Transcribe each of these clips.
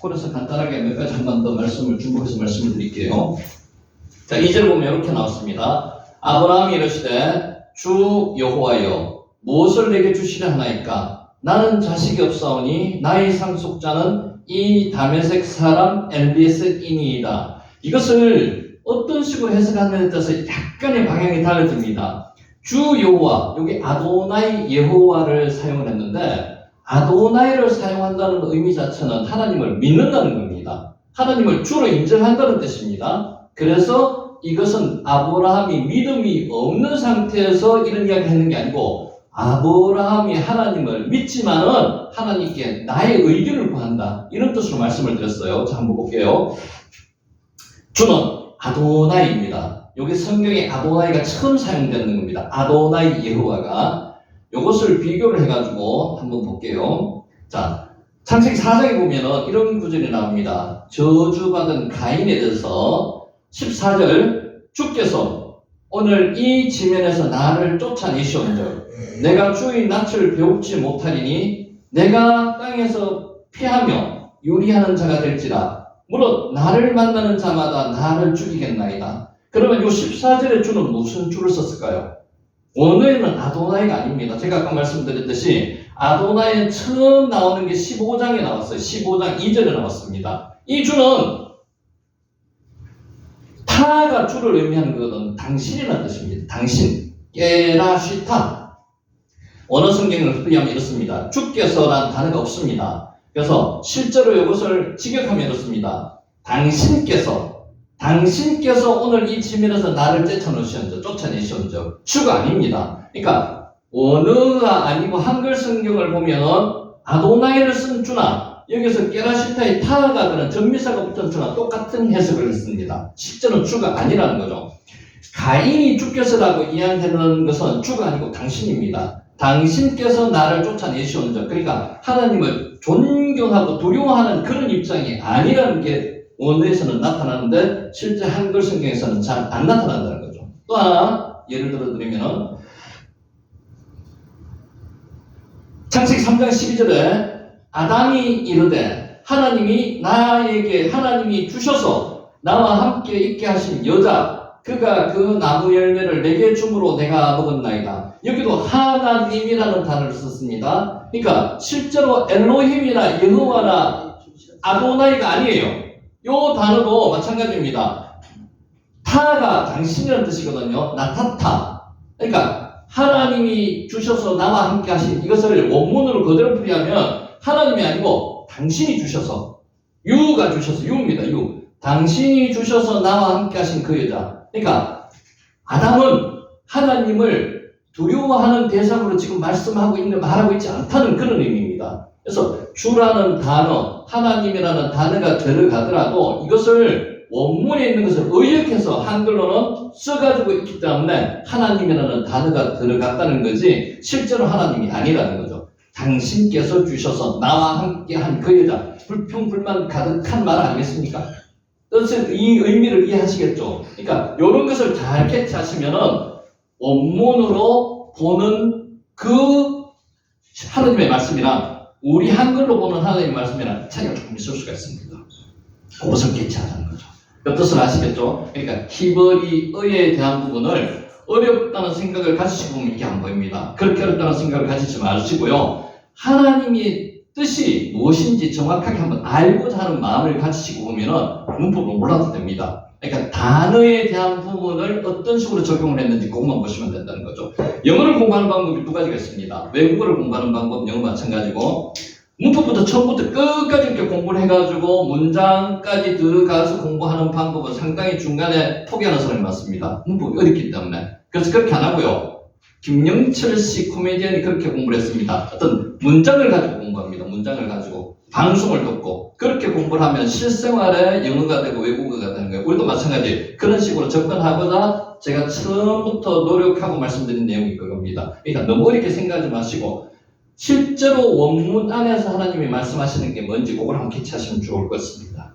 그래서 간단하게 몇 가지 한 번 더 말씀을 중복해서 말씀을 드릴게요. 자, 2절 보면 이렇게 나왔습니다. 아브라함이 이르시되 주 여호와여 무엇을 내게 주시려 하나이까? 나는 자식이 없사오니 나의 상속자는 이 다메섹 사람 엘리에셀이니이다. 이것을 어떤 식으로 해석하느냐에 따라서 약간의 방향이 달라집니다. 주 여호와, 여기 아도나이 여호와를 사용을 했는데 아도나이를 사용한다는 의미 자체는 하나님을 믿는다는 겁니다. 하나님을 주로 인정한다는 뜻입니다. 그래서 이것은 아브라함이 믿음이 없는 상태에서 이런 이야기를 했는 게 아니고 아브라함이 하나님을 믿지만은 하나님께 나의 의견을 구한다. 이런 뜻으로 말씀을 드렸어요. 자, 한번 볼게요. 주는 아도나이입니다. 여기 성경에 아도나이가 처음 사용되는 겁니다. 아도나이 여호와가. 이것을 비교를 해가지고 한번 볼게요. 자, 창세기 4장에 보면은 이런 구절이 나옵니다. 저주받은 가인에 대해서 14절 주께서 오늘 이 지면에서 나를 쫓아내시온즉 내가 주의 낯을 배우지 못하리니 내가 땅에서 패하며 유리하는 자가 될지라 물론 나를 만나는 자마다 나를 죽이겠나이다. 그러면 이 14절의 주는 무슨 주를 썼을까요? 원어에는 아도나이가 아닙니다. 제가 아까 말씀드렸듯이 아도나이는 처음 나오는 게 15장에 나왔어요. 15장 2절에 나왔습니다. 이 주는 타가 주를 의미하는 것은 당신이라는 뜻입니다. 당신, 게라시타. 원어 성경을 풀이하면 이렇습니다. 주께서라는 단어가 없습니다. 그래서 실제로 이것을 직역하면 이렇습니다. 당신께서 오늘 이 지면에서 나를 쫓아내시온즉 주가 아닙니다. 그러니까 원어가 아니고 한글 성경을 보면은 아도나이를 쓴 주나 여기서 게라시타의 타가 그런 전미사가 붙은 주나 똑같은 해석을 했습니다. 실제로는 주가 아니라는 거죠. 가인이 주께서라고 이야기하는 것은 주가 아니고 당신입니다. 당신께서 나를 쫓아내시온즉 그러니까 하나님을 존경하고 두려워하는 그런 입장이 아니라는 게 원어에서는 나타나는데 실제 한글 성경에서는 잘 안 나타난다는 거죠. 또 하나 예를 들어 드리면 창세기 3장 12절에 아담이 이르되 하나님이 주셔서 나와 함께 있게 하신 여자 그가 그 나무 열매를 내게 줌으로 내가 먹었나이다. 여기도 하나님이라는 단어를 썼습니다. 그러니까 실제로 엘로힘이나 여호와나 아도나이가 아니에요. 이 단어도 마찬가지입니다. 타가 당신이라는 뜻이거든요. 나타타. 그러니까 하나님이 주셔서 나와 함께 하신 이것을 원문으로 그대로 풀이하면 하나님이 아니고 당신이 주셔서 유가 주셔서 유입니다. 유. 당신이 주셔서 나와 함께 하신 그 여자. 그러니까 아담은 하나님을 두려워하는 대상으로 지금 말하고 있지 않다는 그런 의미입니다. 그래서 주라는 단어, 하나님이라는 단어가 들어가더라도 이것을 원문에 있는 것을 의역해서 한글로는 써가지고 있기 때문에 하나님이라는 단어가 들어갔다는 거지 실제로 하나님이 아니라는 거죠. 당신께서 주셔서 나와 함께 한 그 여자, 불평불만 가득한 말 아니겠습니까? 뜻을 이 의미를 이해하시겠죠. 그러니까 이런 것을 잘 캐치하시면은 원문으로 보는 그 하나님의 말씀이랑 우리 한글로 보는 하나님의 말씀이랑 차이가 조금 있을 수가 있습니다. 그것을 캐치하자는 거죠. 그 뜻을 아시겠죠? 그러니까 히브리어에 대한 부분을 어렵다는 생각을 가지시고 보면 이게 안 보입니다. 그렇게 어렵다는 생각을 가지지 마시고요. 하나님의 뜻이 무엇인지 정확하게 한번 알고자 하는 마음을 가지시고 보면은 문법을 몰라도 됩니다. 그러니까 단어에 대한 부분을 어떤 식으로 적용을 했는지 그것만 보시면 된다는 거죠. 영어를 공부하는 방법이 두 가지가 있습니다. 외국어를 공부하는 방법, 영어 마찬가지고 문법부터 처음부터 끝까지 이렇게 공부를 해가지고 문장까지 들어가서 공부하는 방법은 상당히 중간에 포기하는 사람이 많습니다. 문법이 어렵기 때문에. 그래서 그렇게 안 하고요. 김영철 씨 코미디언이 그렇게 공부를 했습니다. 어떤 문장을 가지고 공부합니다. 문장을 가지고 방송을 듣고 그렇게 공부를 하면 실생활에 영어가 되고 외국어가 되는 거예요. 우리도 마찬가지 그런 식으로 접근하고자 제가 처음부터 노력하고 말씀드린 내용이 그겁니다. 그러니까 너무 어렵게 생각하지 마시고 실제로 원문 안에서 하나님이 말씀하시는 게 뭔지 그걸 한번 캐치하시면 좋을 것 같습니다.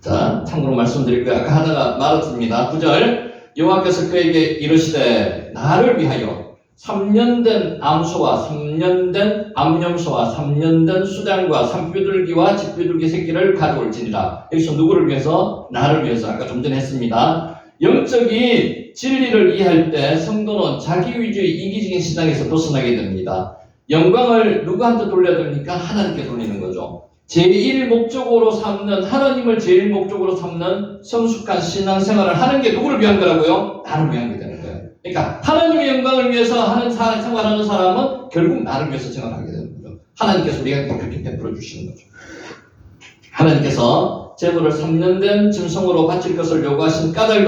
자, 참고로 말씀드릴 거예요. 아까 하다가 말았습니다. 9절 여호와께서 그에게 이르시되 나를 위하여 3년 된 암소와 3년 된 암염소와 3년 된 수장과 산비둘기와 집비둘기 새끼를 가져올지니라. 여기서 누구를 위해서? 나를 위해서. 아까 좀 전에 했습니다. 영적인 진리를 이해할 때 성도는 자기 위주의 이기적인 신앙에서 벗어나게 됩니다. 영광을 누구한테 돌려야 됩니까? 하나님께 돌리는 거죠. 제1 목적으로 삼는, 하나님을 제일 목적으로 삼는 성숙한 신앙생활을 하는 게 누구를 위한 거라고요? 나를 위한 게 되는 거예요. 그러니까 하나님의 영광을 위해서 생활하는 사람은 결국 나를 위해서 생활하게 되는 거죠. 하나님께서 우리가 그렇게 베풀어 주시는 거죠. 하나님께서 제물을 3년 된 짐승으로 바칠 것을 요구하신 까닭은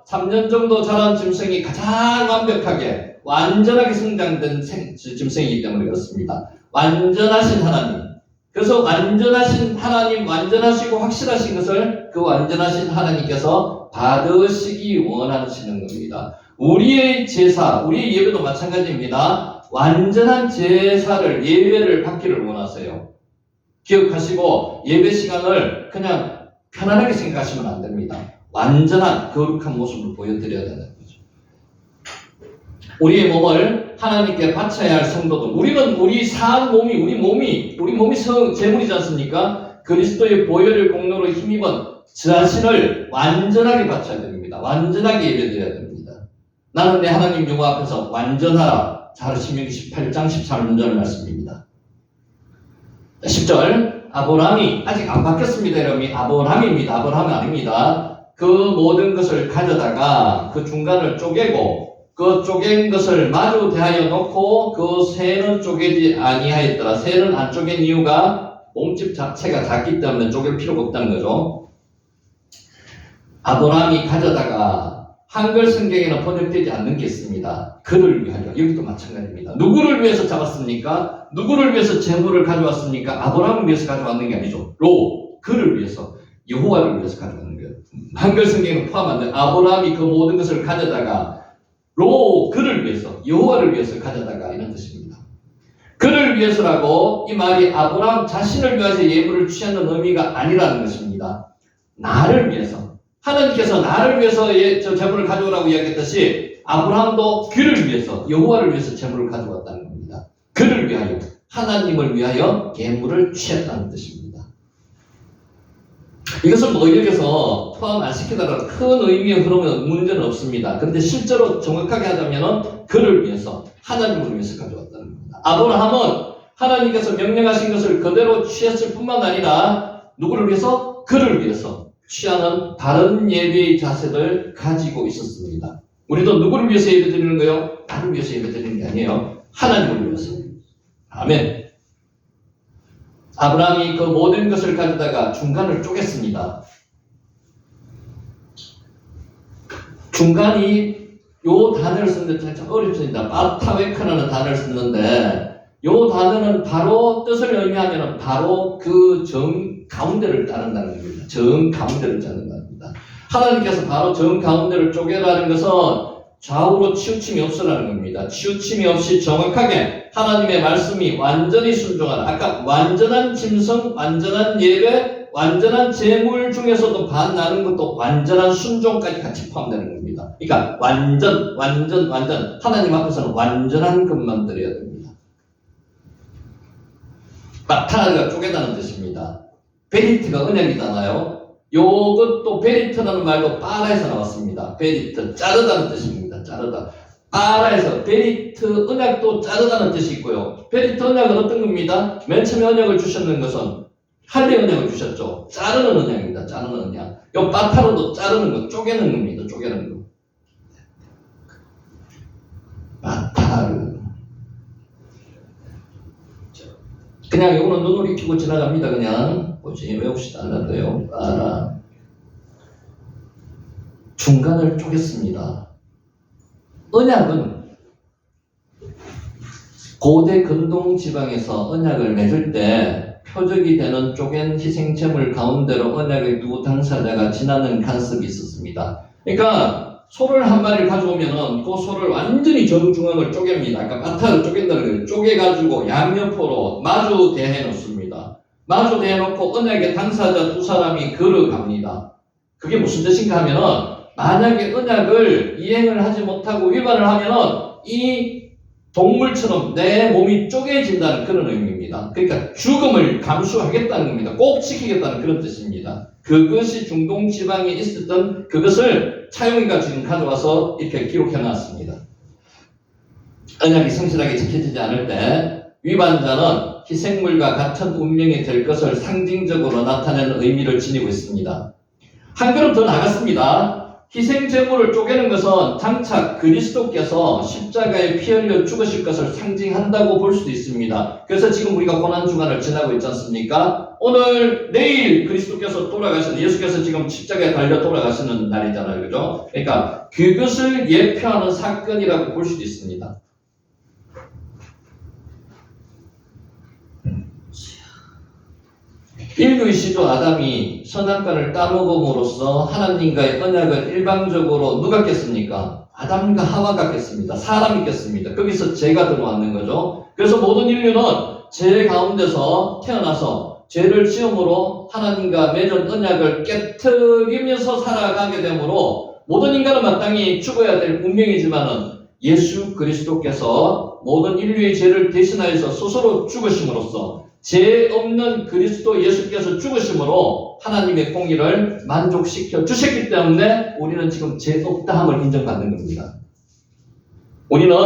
3년 정도 자란 짐승이 가장 완벽하게 완전하게 성장된 짐승이기 때문에 그렇습니다. 완전하신 하나님. 그래서 완전하신 하나님, 완전하시고 확실하신 것을 그 완전하신 하나님께서 받으시기 원하시는 겁니다. 우리의 제사, 우리의 예배도 마찬가지입니다. 완전한 제사를, 예배를 받기를 원하세요. 기억하시고 예배 시간을 그냥 편안하게 생각하시면 안 됩니다. 완전한 거룩한 모습을 보여드려야 되는 거죠. 우리의 몸을 하나님께 바쳐야 할 성도들. 우리 산 몸이, 우리 몸이 제물이지 않습니까? 그리스도의 보혈을 공로로 힘입은 자신을 완전하게 바쳐야 됩니다. 완전하게 예배드려야 됩니다. 나는 내 하나님 여호와 앞에서 완전하라. 신명기 18장 13절 말씀입니다. 10절 아브라함이 아직 안 바뀌었습니다. 여러분이 아브라함입니다. 아브라함이 아닙니다. 그 모든 것을 가져다가 그 중간을 쪼개고 그 쪼갠 것을 마주 대하여 놓고 그 새는 쪼개지 아니하였더라. 새는 안 쪼갠 이유가 몸집 자체가 작기 때문에 쪼갤 필요가 없다는 거죠. 아브라함이 가져다가 한글 성경에는 번역되지 않는 게 있습니다. 그를 위하여. 여기도 마찬가지입니다. 누구를 위해서 잡았습니까? 누구를 위해서 제물을 가져왔습니까? 아브라함을 위해서 가져왔는 게 아니죠. 그를 위해서, 여호와를 위해서 가져왔는 거예요. 한글 성경에는 포함 안 돼요. 아브라함이 그 모든 것을 가져다가 그를 위해서, 여호와를 위해서 가져다가 이런 뜻입니다. 그를 위해서라고 이 말이 아브라함 자신을 위해서 예물을 취하는 의미가 아니라는 것입니다. 나를 위해서. 하나님께서 나를 위해서 저 제물을 가져오라고 이야기했듯이 아브라함도 그를 위해서, 여호와를 위해서 제물을 가져왔다는 겁니다. 그를 위하여, 하나님을 위하여 예물을 취했다는 뜻입니다. 이것을 뭐 여기서 포함 안 시키더라도 큰 의미의 흐름은 문제는 없습니다. 그런데 실제로 정확하게 하자면 그를 위해서, 하나님을 위해서 가져왔다는 겁니다. 아브라함은 하나님께서 명령하신 것을 그대로 취했을 뿐만 아니라 누구를 위해서? 그를 위해서 취하는 다른 예배의 자세를 가지고 있었습니다. 우리도 누구를 위해서 예배 드리는 거예요? 나를 위해서 예배 드리는 게 아니에요. 하나님을 위해서. 아멘. 아브라함이 그 모든 것을 가져다가 중간을 쪼갰습니다. 중간이 요 단어를 쓰는데 참 어렵습니다. 바타웨카라는 단어를 쓰는데 요 단어는 바로 뜻을 의미하면 바로 그 정 가운데를 따른다는 겁니다. 정 가운데를 따른다는 겁니다. 하나님께서 바로 정 가운데를 쪼개라는 것은 좌우로 치우침이 없으라는 겁니다. 치우침이 없이 정확하게 하나님의 말씀이 완전히 순종하는, 아까 완전한 짐승, 완전한 예배, 완전한 제물 중에서도 반나는 것도 완전한 순종까지 같이 포함되는 겁니다. 그러니까 완전 하나님 앞에서는 완전한 것만 드려야 됩니다. 바타가 쪼개다는 뜻입니다. 베리트가 언약이잖아요. 요것도 베리트라는 말도 빠라에서 나왔습니다. 베리트, 자르다는 뜻입니다. 자르다. 빠라에서 베리트 언약도 자르다는 뜻이 있고요. 베리트 언약은 어떤 겁니다? 맨 처음에 언약을 주셨는 것은 할례 언약을 주셨죠. 자르는 언약입니다. 자르는 언약. 요 바타로도 자르는 거, 쪼개는 겁니다. 쪼개는 거. 바타르. 그냥 요거는 눈으로 익히고 지나갑니다. 그냥 뭐지 외웁시다. 않아도요. 알아. 중간을 쪼갰습니다. 언약은 고대 근동 지방에서 언약을 맺을 때 표적이 되는 쪼갠 희생제물 가운데로 언약의 두 당사자가 지나는 간섭이 있었습니다. 그러니까 소를 한 마리를 가져오면은 그 소를 완전히 정중앙을 쪼갭니다. 그러니까 바타를 쪼갠다는 거예요. 쪼개가지고 양옆으로 마주 대해 놓습니다. 마주 대해 놓고 언약의 당사자 두 사람이 걸어갑니다. 그게 무슨 뜻인가 하면은 만약에 언약을 이행을 하지 못하고 위반을 하면은 이 동물처럼 내 몸이 쪼개진다는 그런 의미입니다. 그러니까 죽음을 감수하겠다는 겁니다. 꼭 지키겠다는 그런 뜻입니다. 그것이 중동지방에 있었던 그것을 차용이가 지금 가져와서 이렇게 기록해 놨습니다. 언약이 성실하게 지켜지지 않을 때 위반자는 희생물과 같은 운명이 될 것을 상징적으로 나타내는 의미를 지니고 있습니다. 한 걸음 더 나갔습니다. 희생 제물을 쪼개는 것은 장차 그리스도께서 십자가에 피 흘려 죽으실 것을 상징한다고 볼 수도 있습니다. 그래서 지금 우리가 고난주간을 지나고 있지 않습니까? 오늘, 내일 그리스도께서 돌아가시는, 예수께서 지금 십자가에 달려 돌아가시는 날이잖아요. 그죠? 그러니까 그것을 예표하는 사건이라고 볼 수도 있습니다. 인류의 시조 아담이 선악과를 따먹음으로써 하나님과의 언약을 일방적으로 누가 깼습니까? 아담과 하와가 깼습니다. 사람이 깼습니다. 거기서 죄가 들어왔는 거죠. 그래서 모든 인류는 죄 가운데서 태어나서 죄를 지음으로 하나님과 맺은 언약을 깨트리면서 살아가게 되므로 모든 인간은 마땅히 죽어야 될 운명이지만은 예수 그리스도께서 모든 인류의 죄를 대신하여서 스스로 죽으심으로써 죄 없는 그리스도 예수께서 죽으심으로 하나님의 공의를 만족시켜 주셨기 때문에 우리는 지금 죄 없다함을 인정받는 겁니다. 우리는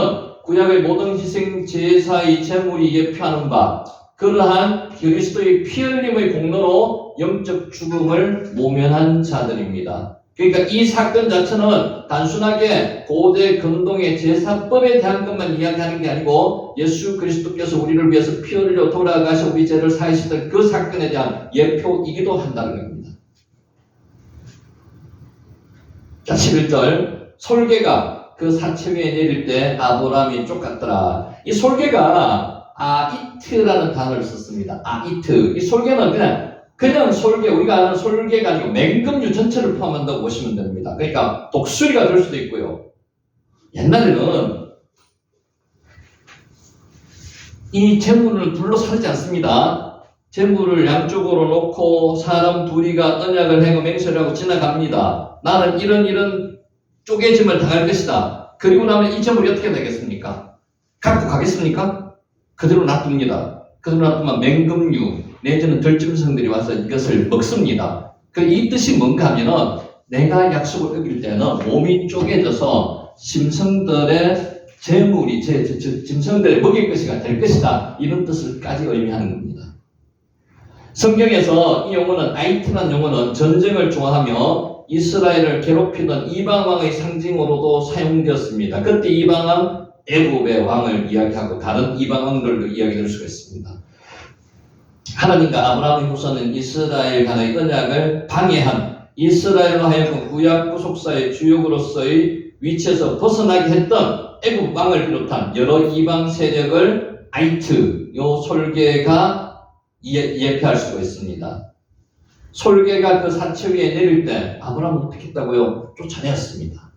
구약의 모든 희생 제사의 제물이 예표하는 바 그러한 그리스도의 피 흘림의 공로로 영적 죽음을 모면한 자들입니다. 그러니까 이 사건 자체는 단순하게 고대 근동의 제사법에 대한 것만 이야기하는 게 아니고 예수 그리스도께서 우리를 위해서 피 흘려 돌아가셔 우리 죄를 사하시던 그 사건에 대한 예표이기도 한다는 겁니다. 자, 11절 솔개가 그 사체 위에 내릴 때 아브라함이 쫓았더라. 이 솔개가 아이트라는 단어를 썼습니다. 아이트. 이 솔개는 그냥 솔개, 우리가 아는 솔개가 아니고 맹금류 전체를 포함한다고 보시면 됩니다. 그러니까 독수리가 될 수도 있고요. 옛날에는 이 재물을 둘러싸지 않습니다. 재물을 양쪽으로 놓고 사람 둘이가 언약을 해고 맹세를 하고 지나갑니다. 나는 이런 쪼개짐을 당할 것이다. 그리고 나면 이 재물이 어떻게 되겠습니까? 갖고 가겠습니까? 그대로 놔둡니다. 그대로 놔두면 맹금류 내지는 들짐승들이 와서 이것을 먹습니다. 이 뜻이 뭔가 하면은 내가 약속을 어길 때는 몸이 쪼개져서 짐승들의 재물이 짐승들의 먹일 것이가 될 것이다. 이런 뜻을까지 의미하는 겁니다. 성경에서 이 용어는 아이트라는 용어는 전쟁을 좋아하며 이스라엘을 괴롭히던 이방왕의 상징으로도 사용되었습니다. 그때 이방왕 애굽의 왕을 이야기하고 다른 이방왕들도 이야기될 수가 있습니다. 하나님과 아브라함의 후손은 이스라엘 간의 언약을 방해한 이스라엘로 하여금 구약 구속사의 주역으로서의 위치에서 벗어나게 했던 애굽 왕을 비롯한 여러 이방 세력을 아이트, 요 솔개가 예표할 수가 있습니다. 솔개가 그 사체 위에 내릴 때 아브라함은 어떻게 했다고요? 쫓아내었습니다.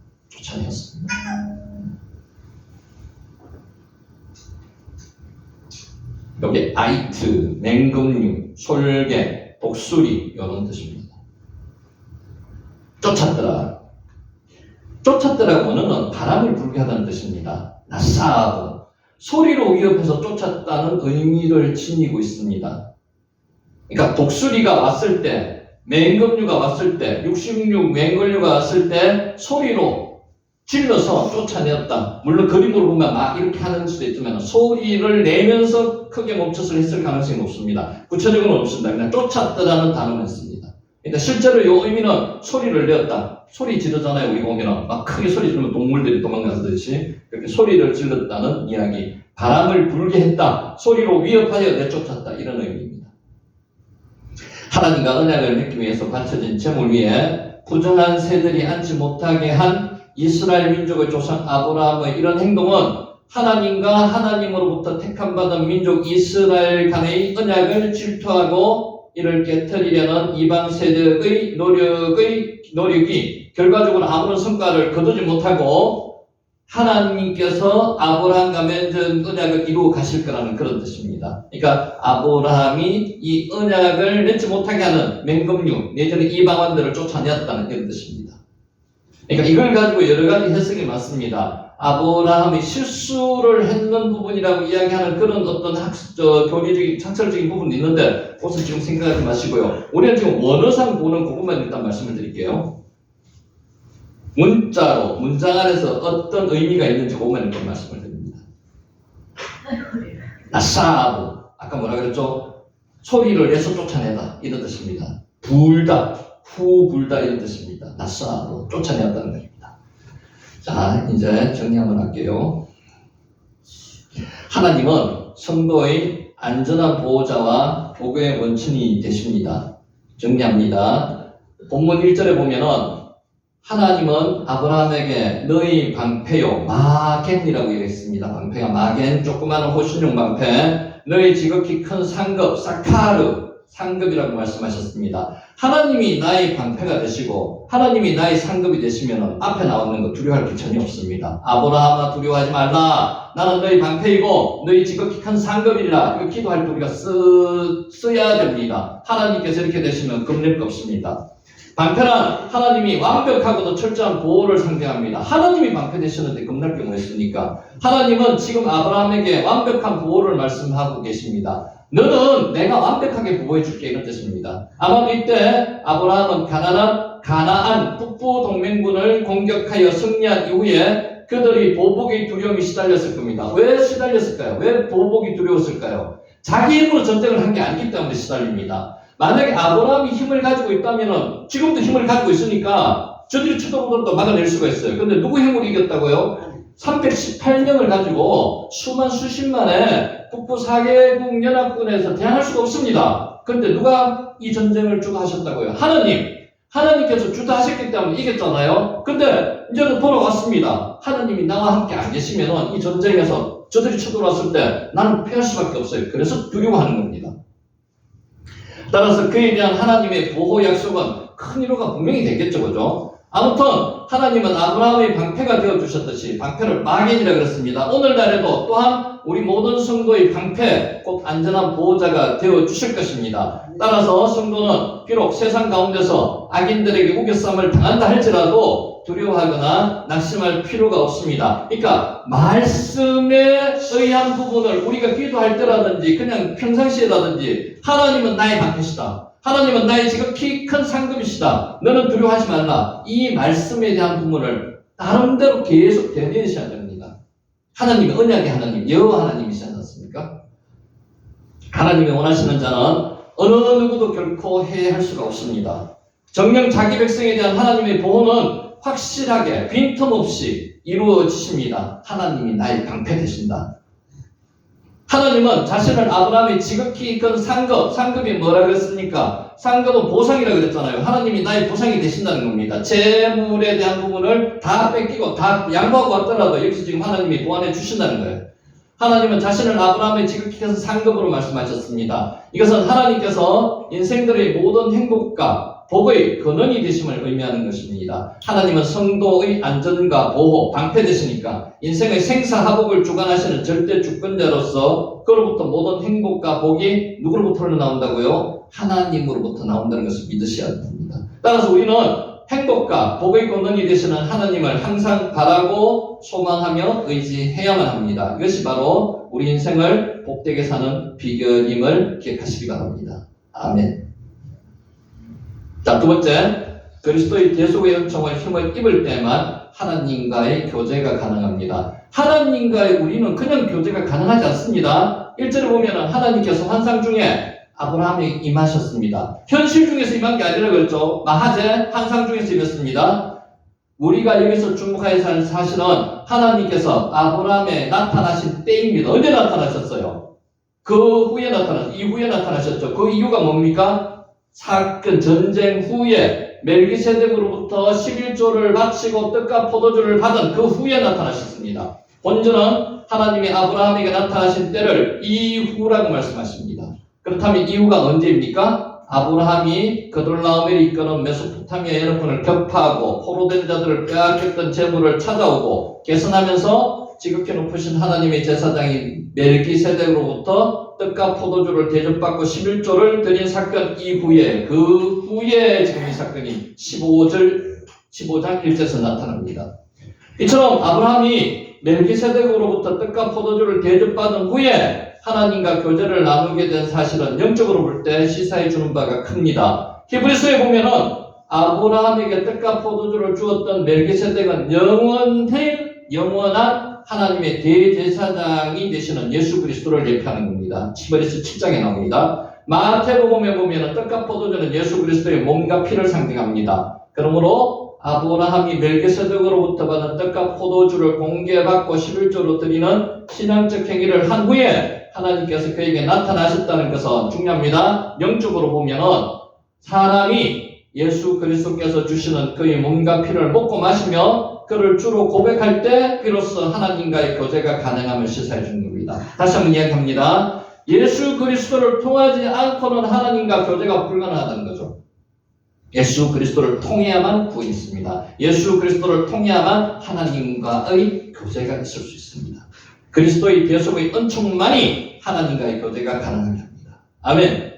여기 아이트, 맹금류, 솔개, 독수리 이런 뜻입니다. 쫓았더라고 하는 바람을 불게 하다는 뜻입니다. 나사하고 소리로 위협해서 쫓았다는 의미를 지니고 있습니다. 그러니까 독수리가 왔을 때, 맹금류가 왔을 때, 66 맹금류가 왔을 때 소리로 질러서 쫓아내었다. 물론 그림으로 보면 막 이렇게 하는 수도 있지만 소리를 내면서 크게 멈춰서 했을 가능성이 높습니다. 구체적으로는 없습니다. 그냥 쫓았다라는 단어만 씁니다. 그러니까 실제로 이 의미는 소리를 내었다. 소리 지르잖아요. 우리 보면 막 크게 소리 지르면 동물들이 도망가듯이 그렇게 소리를 질렀다는 이야기. 바람을 불게 했다. 소리로 위협하여 내쫓았다. 이런 의미입니다. 하나님과 언약을 맺기 위해서 바쳐진 제물 위에 부정한 새들이 앉지 못하게 한 이스라엘 민족의 조상 아브라함의 이런 행동은 하나님과 하나님으로부터 택함받은 민족 이스라엘 간의 언약을 질투하고 이를 깨트리려는 이방 세력의 노력이 결과적으로 아무런 성과를 거두지 못하고 하나님께서 아브라함과 맺은 언약을 이루어 가실 거라는 그런 뜻입니다. 그러니까 아브라함이 이 언약을 맺지 못하게 하는 맹금류 내지는 이방원들을 쫓아내었다는 그런 뜻입니다. 그러니까 이걸 가지고 여러 가지 해석이 많습니다. 아브라함이 실수를 했는 부분이라고 이야기하는 그런 어떤 교리적인, 학설적인 부분도 있는데, 그것은 지금 생각하지 마시고요. 우리는 지금 원어상 보는 그것만 일단 말씀을 드릴게요. 문자로, 문장 안에서 어떤 의미가 있는지 그것만 일단 말씀을 드립니다. 나사브, 아까 뭐라 그랬죠? 소리를 내서 쫓아내다, 이런 뜻입니다. 불다, 후불다, 이런 뜻입니다. 나사브, 쫓아내었다는 것입니다. 자, 이제 정리 한번 할게요. 하나님은 성도의 안전한 보호자와 복의 원천이 되십니다. 정리합니다. 본문 1절에 보면은 하나님은 아브라함에게 너희 방패요, 마겐이라고 얘기했습니다. 방패가 마겐, 조그마한 호신용 방패, 너희 지극히 큰 상급, 사카르, 상급이라고 말씀하셨습니다. 하나님이 나의 방패가 되시고 하나님이 나의 상급이 되시면 앞에 나오는 거 두려워할 게 전혀 없습니다. 아브라함아 두려워하지 말라. 나는 너희 방패이고 너희 지극히 큰 상급이라. 이거 기도할 때 우리가 써야 됩니다. 하나님께서 이렇게 되시면 겁낼 거 없습니다. 방패란 하나님이 완벽하고도 철저한 보호를 상징합니다. 하나님이 방패 되셨는데 겁날 게 뭐 있습니까? 하나님은 지금 아브라함에게 완벽한 보호를 말씀하고 계십니다. 너는 내가 완벽하게 보호해 줄게, 이런 뜻입니다. 아마도 이때 아브라함은 가나안 북부 동맹군을 공격하여 승리한 이후에 그들이 보복의 두려움이 시달렸을 겁니다. 왜 시달렸을까요? 왜 보복이 두려웠을까요? 자기 힘으로 전쟁을 한 게 아니기 때문에 시달립니다. 만약에 아브라함이 힘을 가지고 있다면 지금도 힘을 가지고 있으니까 저들이 쳐들어오더라도 막아낼 수가 있어요. 근데 누구 힘으로 이겼다고요? 318명을 가지고 수십만의 북부 4개국 연합군에서 대항할 수가 없습니다. 그런데 누가 이 전쟁을 주도하셨다고요? 하나님께서 주도하셨기 때문에 이겼잖아요. 근데 이제는 돌아왔습니다. 하나님이 나와 함께 안 계시면 이 전쟁에서 저들이 쳐들어왔을 때 나는 패할 수밖에 없어요. 그래서 두려워하는 겁니다. 따라서 그에 대한 하나님의 보호 약속은 큰 위로가 분명히 되겠죠, 그죠? 아무튼 하나님은 아브라함의 방패가 되어주셨듯이 방패를 마겐이라 그랬습니다. 오늘날에도 또한 우리 모든 성도의 방패, 꼭 안전한 보호자가 되어주실 것입니다. 따라서 성도는 비록 세상 가운데서 악인들에게 우겨쌈을 당한다 할지라도 두려워하거나 낙심할 필요가 없습니다. 그러니까 말씀에 의한 부분을 우리가 기도할 때라든지 그냥 평상시에라든지 하나님은 나의 방패시다. 하나님은 나의 지극히 큰 상급이시다. 너는 두려워하지 말라. 이 말씀에 대한 부분을 나름대로 계속 되뇌으셔야 됩니다. 하나님이 언약의 하나님, 여호와 하나님이시지 않습니까? 하나님이 원하시는 자는 어느 누구도 결코 해할 수가 없습니다. 정녕 자기 백성에 대한 하나님의 보호는 확실하게 빈틈없이 이루어지십니다. 하나님이 나의 방패 되신다. 하나님은 자신을 아브라함의 지극히 큰 상급이 뭐라 그랬습니까? 상급은 보상이라고 그랬잖아요. 하나님이 나의 보상이 되신다는 겁니다. 재물에 대한 부분을 다 뺏기고 다 양보하고 왔더라도 여기서 지금 하나님이 보완해 주신다는 거예요. 하나님은 자신을 아브라함의 지극히 큰 상급으로 말씀하셨습니다. 이것은 하나님께서 인생들의 모든 행복과 복의 근원이 되심을 의미하는 것입니다. 하나님은 성도의 안전과 보호, 방패 되시니까 인생의 생사화복을 주관하시는 절대 주권자로서 그로부터 모든 행복과 복이 누구로부터 나온다고요? 하나님으로부터 나온다는 것을 믿으셔야 됩니다. 따라서 우리는 행복과 복의 근원이 되시는 하나님을 항상 바라고 소망하며 의지해야만 합니다. 이것이 바로 우리 인생을 복되게 사는 비결임을 기억하시기 바랍니다. 아멘. 자, 두 번째, 그리스도의 대속의 은총을 힘을 입을 때만 하나님과의 교제가 가능합니다. 하나님과의 우리는 그냥 교제가 가능하지 않습니다. 1절에 보면 하나님께서 환상 중에 아브라함에 임하셨습니다. 현실 중에서 임한 게 아니라 그랬죠. 마하제 환상 중에서 임했습니다. 우리가 여기서 주목해야 할 사실은 하나님께서 아브라함에 나타나신 때입니다. 언제 나타나셨어요? 이후에 나타나셨죠. 그 이유가 뭡니까? 사건 전쟁 후에 멜기세덱으로부터 11조를 바치고 떡과 포도주를 받은 그 후에 나타나셨습니다. 본전은 하나님이 아브라함에게 나타나신 때를 이후라고 말씀하십니다. 그렇다면 이후가 언제입니까? 아브라함이 그돌라오멜이 이끄는 메소포타미아 연합군을 격파하고 포로된 자들을 빼앗겼던 재물을 찾아오고 개선하면서 지극히 높으신 하나님의 제사장인 멜기세덱으로부터 떡과 포도주를 대접받고 11조를 드린 사건 이후에 그 후에 지금 이 사건이 15장 1절에서 나타납니다. 이처럼 아브라함이 멜기세덱으로부터 떡과 포도주를 대접받은 후에 하나님과 교제를 나누게 된 사실은 영적으로 볼 때 시사해 주는 바가 큽니다. 히브리서에 보면은 아브라함에게 떡과 포도주를 주었던 멜기세덱은 영원한 하나님의 대제사장이 되시는 예수 그리스도를 예표하는 겁니다. 히브리서 7장에 나옵니다. 마태복음에 보면은 떡과 포도주는 예수 그리스도의 몸과 피를 상징합니다. 그러므로 아브라함이 멜기세덱으로부터 받은 떡과 포도주를 공개받고 11조로 드리는 신앙적 행위를 한 후에 하나님께서 그에게 나타나셨다는 것은 중요합니다. 영적으로 보면은 사람이 예수 그리스도께서 주시는 그의 몸과 피를 먹고 마시며 그를 주로 고백할 때 비로소 하나님과의 교제가 가능함을 시사해 주는 겁니다. 다시 한번 이야기합니다. 예수 그리스도를 통하지 않고는 하나님과 교제가 불가능하다는 거죠. 예수 그리스도를 통해야만 구원이 있습니다. 예수 그리스도를 통해야만 하나님과의 교제가 있을 수 있습니다. 그리스도의 대속의 은총만이 하나님과의 교제가 가능하게 합니다. 아멘.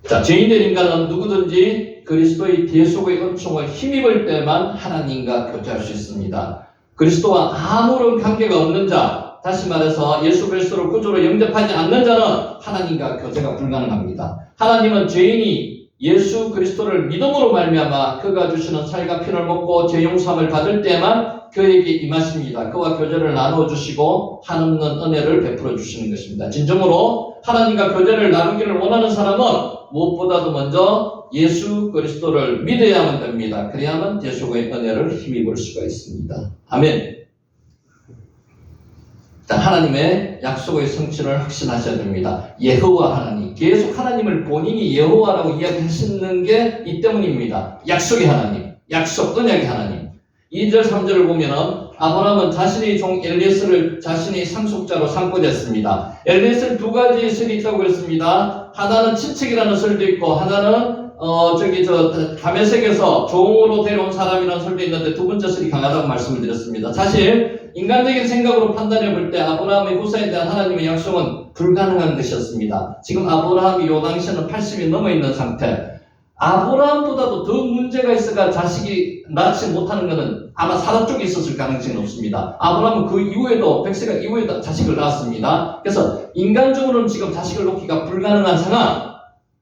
자, 죄인된 인간은 누구든지 그리스도의 대속의 은총을 힘입을 때만 하나님과 교제할 수 있습니다. 그리스도와 아무런 관계가 없는 자, 다시 말해서 예수 그리스도를 구주로 영접하지 않는 자는 하나님과 교제가 불가능합니다. 하나님은 죄인이 예수 그리스도를 믿음으로 말미암아 그가 주시는 살과 피를 먹고 죄 용서함을 받을 때만 그에게 임하십니다. 그와 교제를 나누어 주시고 한없는 은혜를 베풀어 주시는 것입니다. 진정으로 하나님과 교제를 나누기를 원하는 사람은 무엇보다도 먼저 예수 그리스도를 믿어야만 됩니다. 그래야만 대속의 은혜를 힘입을 수가 있습니다. 아멘. 자, 하나님의 약속의 성취를 확신하셔야 됩니다. 여호와 하나님, 계속 하나님을 본인이 여호와라고 이야기하시는 게 이 때문입니다. 약속의 하나님, 약속, 언약의 하나님. 2절, 3절을 보면은 아브라함은 자신의 종 엘리에셀을 자신의 상속자로 삼고자 했습니다. 엘리에셀 두 가지 설이 있다고 그랬습니다. 하나는 친척이라는 설도 있고 하나는 다메섹에서 종으로 데려온 사람이라는 설도 있는데 두 번째 설이 강하다고 말씀을 드렸습니다. 사실 인간적인 생각으로 판단해 볼 때 아브라함의 후사에 대한 하나님의 약속은 불가능한 것이었습니다. 지금 아브라함이 요 당시에는 80이 넘어 있는 상태. 아브라함보다도 더 문제가 있어가 자식이 낳지 못하는 것은 아마 사라 쪽에 있었을 가능성이 높습니다. 아브라함은 그 이후에도 100세가 이후에도 자식을 낳았습니다. 그래서 인간적으로는 지금 자식을 놓기가 불가능한 상황.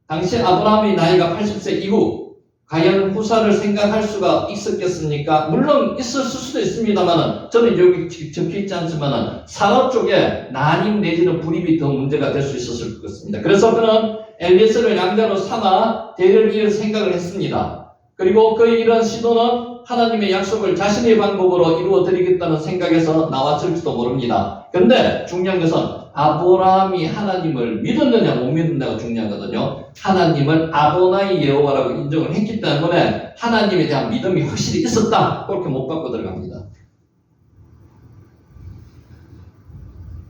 당시 아브라함의 나이가 80세 이후 과연 후사를 생각할 수가 있었겠습니까? 물론 있었을 수도 있습니다만은 저는 여기 적혀있지 않지만은 사라 쪽에 난임 내지는 불입이 더 문제가 될 수 있었을 것 같습니다. 그래서 그는 엘리에셀을 양자로 삼아 대를 이을 생각을 했습니다. 그리고 그의 이런 시도는 하나님의 약속을 자신의 방법으로 이루어 드리겠다는 생각에서 나왔을지도 모릅니다. 그런데 중요한 것은 아브라함이 하나님을 믿었느냐 못 믿었느냐가 중요하거든요. 하나님을 아도나이 여호와라고 인정을 했기 때문에 하나님에 대한 믿음이 확실히 있었다. 그렇게 못 받고 들어갑니다.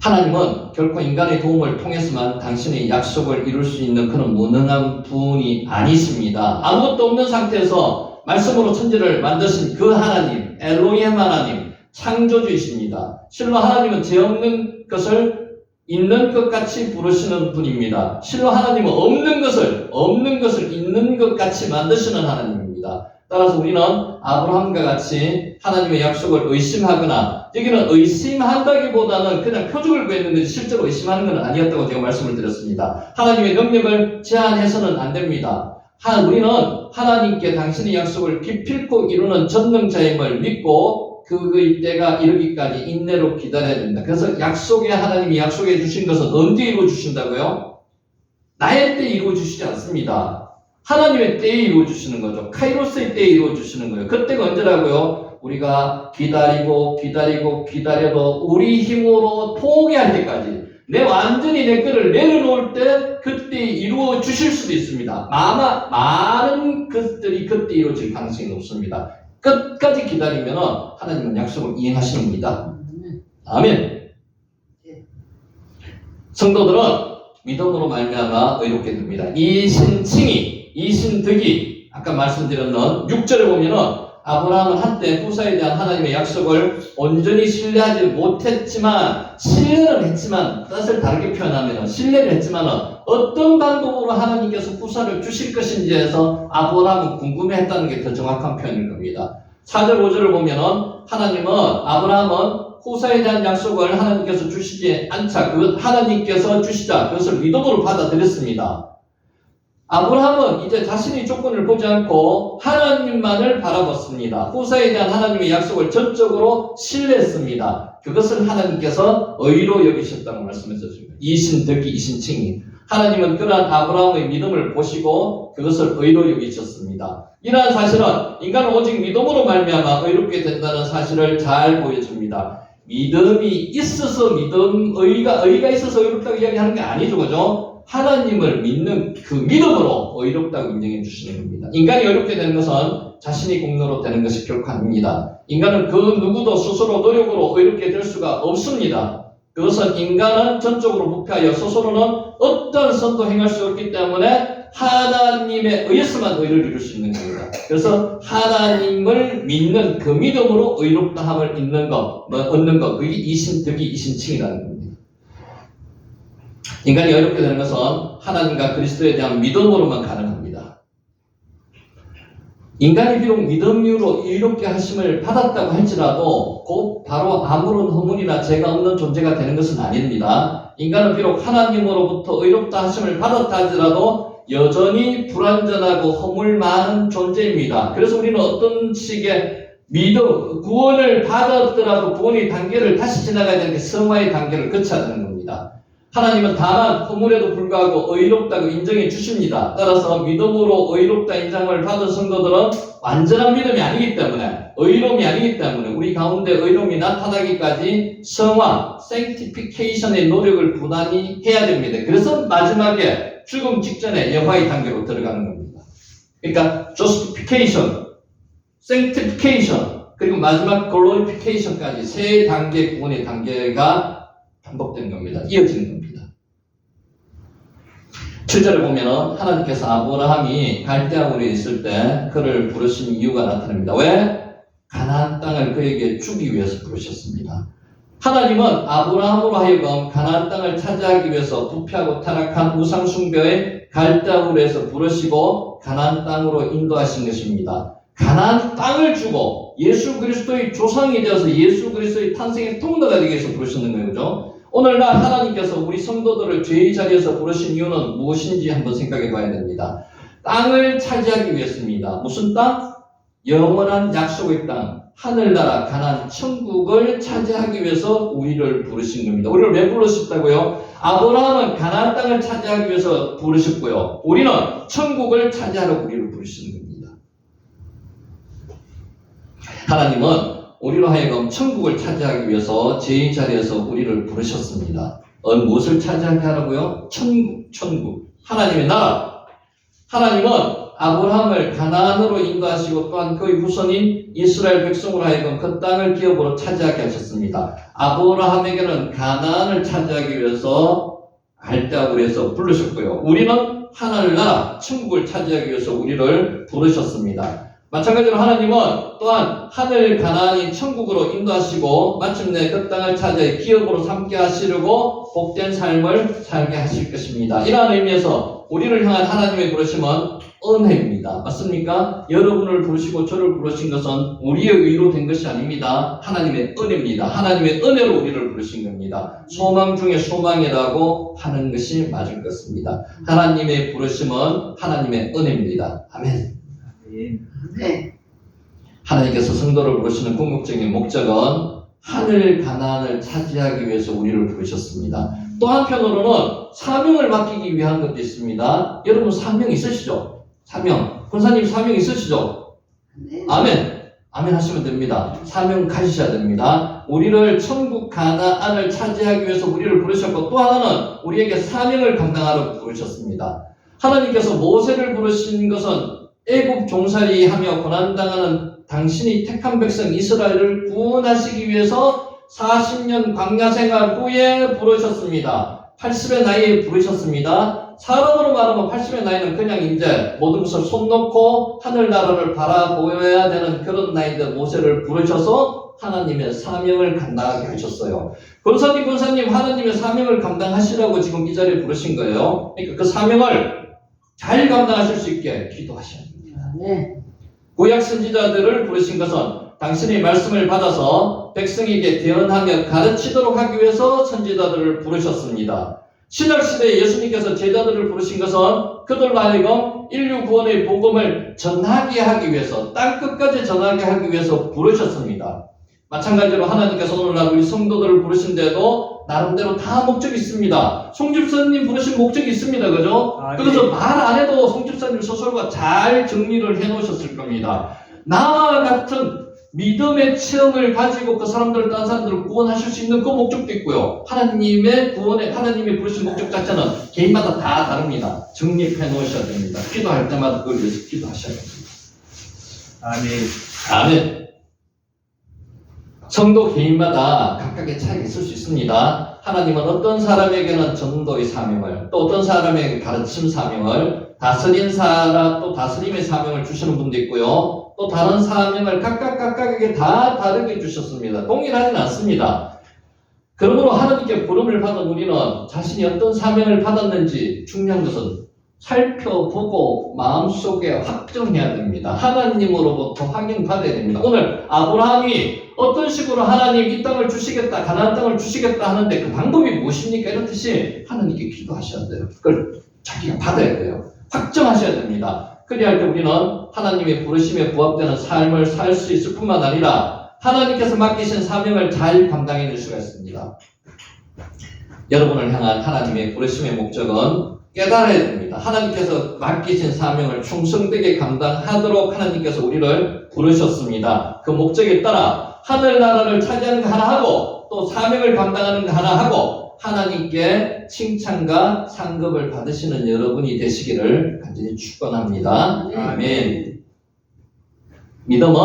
하나님은 결코 인간의 도움을 통해서만 당신의 약속을 이룰 수 있는 그런 무능한 분이 아니십니다. 아무것도 없는 상태에서 말씀으로 천지를 만드신 그 하나님, 엘로힘 하나님, 창조주이십니다. 실로 하나님은 죄 없는 것을 있는 것 같이 부르시는 분입니다. 실로 하나님은 없는 것을 있는 것 같이 만드시는 하나님입니다. 따라서 우리는 아브라함과 같이 하나님의 약속을 의심하거나, 여기는 의심한다기보다는 그냥 표적을 구했는데 실제로 의심하는 건 아니었다고 제가 말씀을 드렸습니다. 하나님의 능력을 제한해서는 안 됩니다. 우리는 하나님께 당신의 약속을 기필코 이루는 전능자임을 믿고 그의 때가 이르기까지 인내로 기다려야 됩니다. 그래서 하나님이 약속해 주신 것은 언제 이루어 주신다고요? 나의 때에 이루어 주시지 않습니다. 하나님의 때에 이루어 주시는 거죠. 카이로스의 때에 이루어 주시는 거예요. 그때가 언제라고요? 우리가 기다려도 우리 힘으로 포기할 때까지, 완전히 내 거를 내려놓을 때 그때 이루어 주실 수도 있습니다. 아마 많은 것들이 그때 이루어질 가능성이 높습니다. 끝까지 기다리면 하나님은 약속을 이행하시는 겁니다. 아멘. 성도들은 믿음으로 말미암아 의롭게 됩니다. 이신득이 아까 말씀드렸던 6절에 보면은 아브라함은 한때 후사에 대한 하나님의 약속을 온전히 신뢰하지 못했지만, 신뢰는 했지만, 뜻을 다르게 표현하면 신뢰를 했지만 어떤 방법으로 하나님께서 후사를 주실 것인지에서 아브라함은 궁금해했다는 게 더 정확한 표현일 겁니다. 4절 5절을 보면은 하나님은 아브라함은 후사에 대한 약속을 하나님께서 주시지 않자 하나님께서 주시자 그것을 믿음으로 받아들였습니다. 아브라함은 이제 자신의 조건을 보지 않고 하나님만을 바라봤습니다. 후사에 대한 하나님의 약속을 전적으로 신뢰했습니다. 그것을 하나님께서 의로 여기셨다고 말씀하셨습니다. 이신덕이 이신칭이. 하나님은 그러한 아브라함의 믿음을 보시고 그것을 의로 여기셨습니다. 이러한 사실은 인간은 오직 믿음으로 말미암아 의롭게 된다는 사실을 잘 보여줍니다. 믿음이 있어서 의가 있어서 의롭다고 이야기하는 게 아니죠, 그죠? 하나님을 믿는 그 믿음으로 의롭다고 인정해 주시는 겁니다. 인간이 의롭게 되는 것은 자신의 공로로 되는 것이 결코 아닙니다. 인간은 그 누구도 스스로 노력으로 의롭게 될 수가 없습니다. 그것은 인간은 전적으로 부패하여 스스로는 어떤 선도 행할 수 없기 때문에 하나님에 의해서만 의를 이룰 수 있는 겁니다. 그래서 하나님을 믿는 그 믿음으로 의롭다함을 얻는 것, 그게 이신덕이 이신칭이라는 겁니다. 인간이 의롭게 되는 것은 하나님과 그리스도에 대한 믿음으로만 가능합니다. 인간이 비록 믿음으로 의롭게 하심을 받았다고 할지라도 곧 바로 아무런 허물이나 죄가 없는 존재가 되는 것은 아닙니다. 인간은 비록 하나님으로부터 의롭다 하심을 받았다 할지라도 여전히 불완전하고 허물 많은 존재입니다. 그래서 우리는 어떤 식의 구원을 받았더라도 구원의 단계를 다시 지나가야 되는 게 성화의 단계를 거쳐야 되는 겁니다. 하나님은 다만 허물에도 불구하고 의롭다고 인정해 주십니다. 따라서 믿음으로 의롭다 인정을 받은 성도들은 완전한 믿음이 아니기 때문에, 의로움이 아니기 때문에 우리 가운데 의로움이 나타나기까지 성화, sanctification의 노력을 부단히 해야 됩니다. 그래서 마지막에 죽음 직전에 여호와의 단계로 들어가는 겁니다. 그러니까 justification, sanctification, 그리고 마지막 glorification까지 세 단계 구원의 단계가 반복되는 겁니다. 이어지는 겁니다. 7절에 보면은 하나님께서 아브라함이 갈대아굴에 있을 때 그를 부르신 이유가 나타납니다. 왜? 가나안 땅을 그에게 주기 위해서 부르셨습니다. 하나님은 아브라함으로 하여금 가나안 땅을 차지하기 위해서 부패하고 타락한 우상 숭배의 갈대아굴에서 부르시고 가나안 땅으로 인도하신 것입니다. 가나안 땅을 주고 예수 그리스도의 조상이 되어서 예수 그리스도의 탄생의 통로가 되기 위해서 부르셨는 거예요. 그죠? 오늘날 하나님께서 우리 성도들을 죄의 자리에서 부르신 이유는 무엇인지 한번 생각해 봐야 됩니다. 땅을 차지하기 위해서입니다. 무슨 땅? 영원한 약속의 땅, 하늘나라, 가나안, 천국을 차지하기 위해서 우리를 부르신 겁니다. 우리를 왜 부르셨다고요? 아브라함은 가나안 땅을 차지하기 위해서 부르셨고요. 우리는 천국을 차지하러 우리를 부르시는 겁니다. 하나님은 우리로 하여금 천국을 차지하기 위해서 죄의 자리에서 우리를 부르셨습니다. 무엇을 차지하게 하라고요? 천국. 하나님의 나라. 하나님은 아브라함을 가나안으로 인도하시고 또한 그의 후손인 이스라엘 백성으로 하여금 그 땅을 기업으로 차지하게 하셨습니다. 아브라함에게는 가나안을 차지하기 위해서 갈대아굴에서 부르셨고요. 우리는 하늘나라, 천국을 차지하기 위해서 우리를 부르셨습니다. 마찬가지로 하나님은 또한 하늘 가나안인 천국으로 인도하시고 마침내 그 땅을 차지해 기업으로 삼게 하시려고 복된 삶을 살게 하실 것입니다. 이러한 의미에서 우리를 향한 하나님의 부르심은 은혜입니다. 맞습니까? 여러분을 부르시고 저를 부르신 것은 우리의 의로 된 것이 아닙니다. 하나님의 은혜입니다. 하나님의 은혜로 우리를 부르신 겁니다. 소망 중에 소망이라고 하는 것이 맞을 것입니다. 하나님의 부르심은 하나님의 은혜입니다. 아멘. 네. 하나님께서 성도를 부르시는 궁극적인 목적은 하늘 가나안을 차지하기 위해서 우리를 부르셨습니다. 또 한편으로는 사명을 맡기기 위한 것도 있습니다. 여러분 사명 있으시죠? 사명. 권사님 사명 있으시죠? 네. 아멘. 아멘 하시면 됩니다. 사명 가지셔야 됩니다. 우리를 천국 가나안을 차지하기 위해서 우리를 부르셨고 또 하나는 우리에게 사명을 감당하러 부르셨습니다. 하나님께서 모세를 부르신 것은 애굽 종살이 하며 고난당하는 당신이 택한 백성 이스라엘을 구원하시기 위해서 40년 광야 생활 후에 부르셨습니다. 80의 나이에 부르셨습니다. 사람으로 말하면 80의 나이는 그냥 이제 모든 것을 손 놓고 하늘나라를 바라보아야 되는 그런 나이인데 모세를 부르셔서 하나님의 사명을 감당하게 하셨어요. 권사님 하나님의 사명을 감당하시라고 지금 이 자리에 부르신 거예요. 그러니까 그 사명을 잘 감당하실 수 있게 기도하셔야 됩니다. 네. 구약 선지자들을 부르신 것은 당신의 말씀을 받아서 백성에게 대언하며 가르치도록 하기 위해서 선지자들을 부르셨습니다. 신약시대에 예수님께서 제자들을 부르신 것은 그들로 하여금 인류 구원의 복음을 전하게 하기 위해서, 땅끝까지 전하게 하기 위해서 부르셨습니다. 마찬가지로 하나님께서 오늘날 우리 성도들을 부르신데도 나름대로 다 목적이 있습니다. 송집사님 부르신 목적이 있습니다. 그죠? 그래서 말 안 해도 송집사님 소설과 잘 정리를 해 놓으셨을 겁니다. 나와 같은 믿음의 체험을 가지고 그 사람들, 다른 사람들을 구원하실 수 있는 그 목적도 있고요. 하나님의 구원에, 하나님이 부르신 목적 자체는 개인마다 다 다릅니다. 정립해 놓으셔야 됩니다. 기도할 때마다 그걸 위해서 기도하셔야 됩니다. 아멘. 성도 개인마다 각각의 차이가 있을 수 있습니다. 하나님은 어떤 사람에게는 전도의 사명을, 또 어떤 사람에게 가르침 사명을, 다스린 사람, 또 다스림의 사명을 주시는 분도 있고요. 또 다른 사명을 각각에게 다 다르게 주셨습니다. 동일하지는 않습니다. 그러므로 하나님께 부름을 받은 우리는 자신이 어떤 사명을 받았는지 중요한 것은 살펴보고 마음속에 확정해야 됩니다. 하나님으로부터 확인받아야 됩니다. 오늘 아브라함이 어떤 식으로 하나님 이 땅을 주시겠다, 가나안 땅을 주시겠다 하는데 그 방법이 무엇입니까? 이렇듯이 하나님께 기도하셔야 돼요. 그걸 자기가 받아야 돼요. 확정하셔야 됩니다. 그리할 때 우리는 하나님의 부르심에 부합되는 삶을 살 수 있을 뿐만 아니라 하나님께서 맡기신 사명을 잘 감당해낼 수가 있습니다. 여러분을 향한 하나님의 부르심의 목적은 깨달아야 됩니다. 하나님께서 맡기신 사명을 충성되게 감당하도록 하나님께서 우리를 부르셨습니다. 그 목적에 따라 하늘나라를 차지하는 거 하나 하고 또 사명을 감당하는 거 하나 하고 하나님께 칭찬과 상급을 받으시는 여러분이 되시기를 간절히 축원합니다. 아멘. 믿음은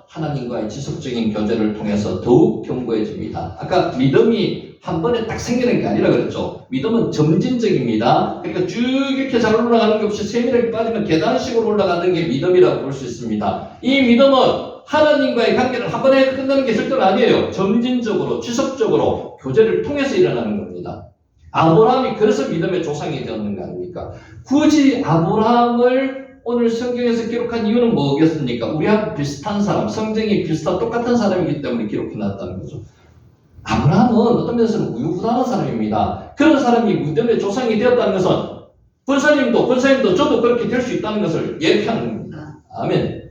하나님과의 지속적인 교제를 통해서 더욱 견고해집니다. 아까 믿음이 한 번에 딱 생기는 게 아니라 그랬죠. 믿음은 점진적입니다. 그러니까 쭉 이렇게 잘 올라가는 게 없이 세밀하게 빠지면 계단식으로 올라가는 게 믿음이라고 볼 수 있습니다. 이 믿음은 하나님과의 관계를 한 번에 끝나는 게 절대로 아니에요. 점진적으로, 지속적으로 교제를 통해서 일어나는 겁니다. 아브라함이 그래서 믿음의 조상이 되었는 거 아닙니까? 굳이 아브라함을 오늘 성경에서 기록한 이유는 뭐겠습니까? 우리하고 비슷한 사람, 성정이 비슷한 똑같은 사람이기 때문에 기록해놨다는 거죠. 아브라함은 어떤 면에서는 우유부단한 사람입니다. 그런 사람이 믿음의 조상이 되었다는 것은 권사님도 저도 그렇게 될 수 있다는 것을 예표하는 겁니다. 아멘.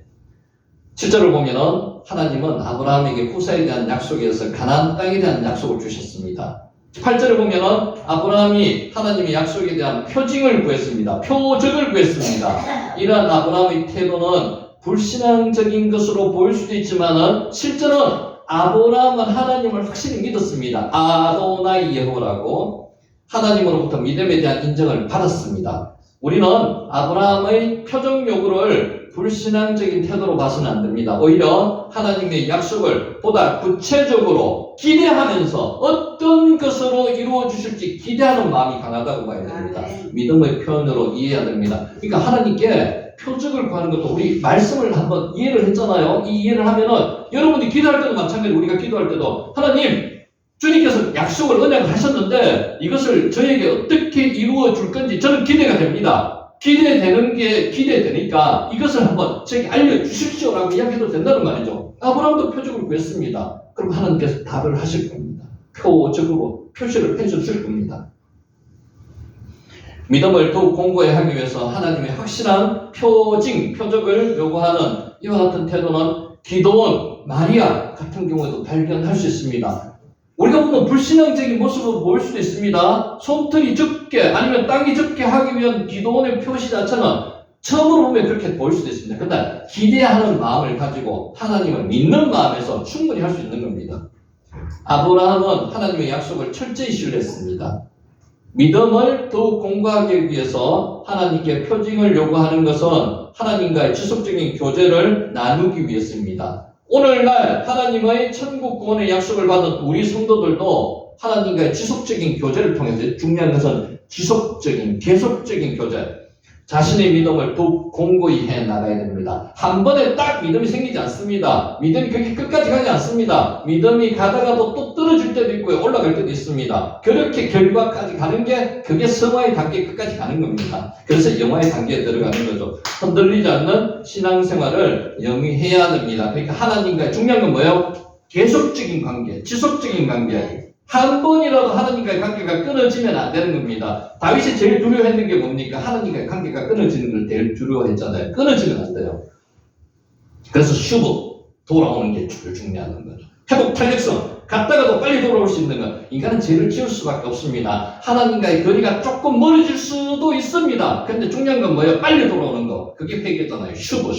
7절을 보면은 하나님은 아브라함에게 후사에 대한 약속에 이어서 가나안 땅에 대한 약속을 주셨습니다. 8절을 보면은 아브라함이 하나님의 약속에 대한 표징을 구했습니다. 표적을 구했습니다. 이러한 아브라함의 태도는 불신앙적인 것으로 보일 수도 있지만은 실제는 아브라함은 하나님을 확실히 믿었습니다. 아도나이 여호와라고 하나님으로부터 믿음에 대한 인정을 받았습니다. 우리는 아브라함의 표적 요구를 불신앙적인 태도로 봐서는 안 됩니다. 오히려 하나님의 약속을 보다 구체적으로 기대하면서 어떤 것으로 이루어 주실지 기대하는 마음이 강하다고 봐야 됩니다. 믿음의 표현으로 이해해야 됩니다. 그러니까 하나님께 표적을 구하는 것도 우리 말씀을 한번 이해를 했잖아요. 이 이해를 하면은 여러분이 기도할 때도 마찬가지로 우리가 기도할 때도 하나님 주님께서 약속을 언약을 하셨는데 이것을 저에게 어떻게 이루어 줄 건지 저는 기대가 됩니다. 기대되는 게 기대되니까 이것을 한번 저에게 알려주십시오라고 이야기해도 된다는 말이죠. 아브라함도 표적을 구했습니다. 그럼 하나님께서 답을 하실 겁니다. 표적으로 표시를 해주실 겁니다. 믿음을 더욱 공고히 하기 위해서 하나님의 확실한 표적을 요구하는 이와 같은 태도는 기도원, 마리아 같은 경우에도 발견할 수 있습니다. 우리가 보면 불신앙적인 모습으로 보일 수도 있습니다. 솜털이 적게 아니면 땅이 적게 하기 위한 기도원의 표시 자체는 처음으로 보면 그렇게 보일 수도 있습니다. 그런데 기대하는 마음을 가지고 하나님을 믿는 마음에서 충분히 할 수 있는 겁니다. 아브라함은 하나님의 약속을 철저히 신뢰했습니다. 믿음을 더욱 공부하기 위해서 하나님께 표징을 요구하는 것은 하나님과의 지속적인 교제를 나누기 위해서입니다. 오늘날 하나님의 천국 구원의 약속을 받은 우리 성도들도 하나님과의 지속적인 교제를 통해서 중요한 것은 지속적인, 계속적인 교제. 자신의 믿음을 더욱 공고히 해 나가야 됩니다. 한 번에 딱 믿음이 생기지 않습니다. 믿음이 그렇게 끝까지 가지 않습니다. 믿음이 가다가도 또 떨어질 때도 있고요. 올라갈 때도 있습니다. 그렇게 결과까지 가는 게 그게 성화의 단계 끝까지 가는 겁니다. 그래서 영화의 단계에 들어가는 거죠. 흔들리지 않는 신앙생활을 영위해야 됩니다. 그러니까 하나님과의 중요한 건 뭐예요? 계속적인 관계, 지속적인 관계. 한 번이라도 하나님과의 관계가 끊어지면 안 되는 겁니다. 다윗이 제일 두려워했는 게 뭡니까? 하나님과의 관계가 끊어지는 걸 제일 두려워했잖아요. 끊어지면 안 돼요. 그래서 슈브, 돌아오는 게 제일 중요한 거죠. 회복 탄력성, 갔다가도 빨리 돌아올 수 있는 것. 인간은 죄를 지을 수밖에 없습니다. 하나님과의 거리가 조금 멀어질 수도 있습니다. 근데 중요한 건 뭐예요? 빨리 돌아오는 거. 그게 회개잖아요. 슈브,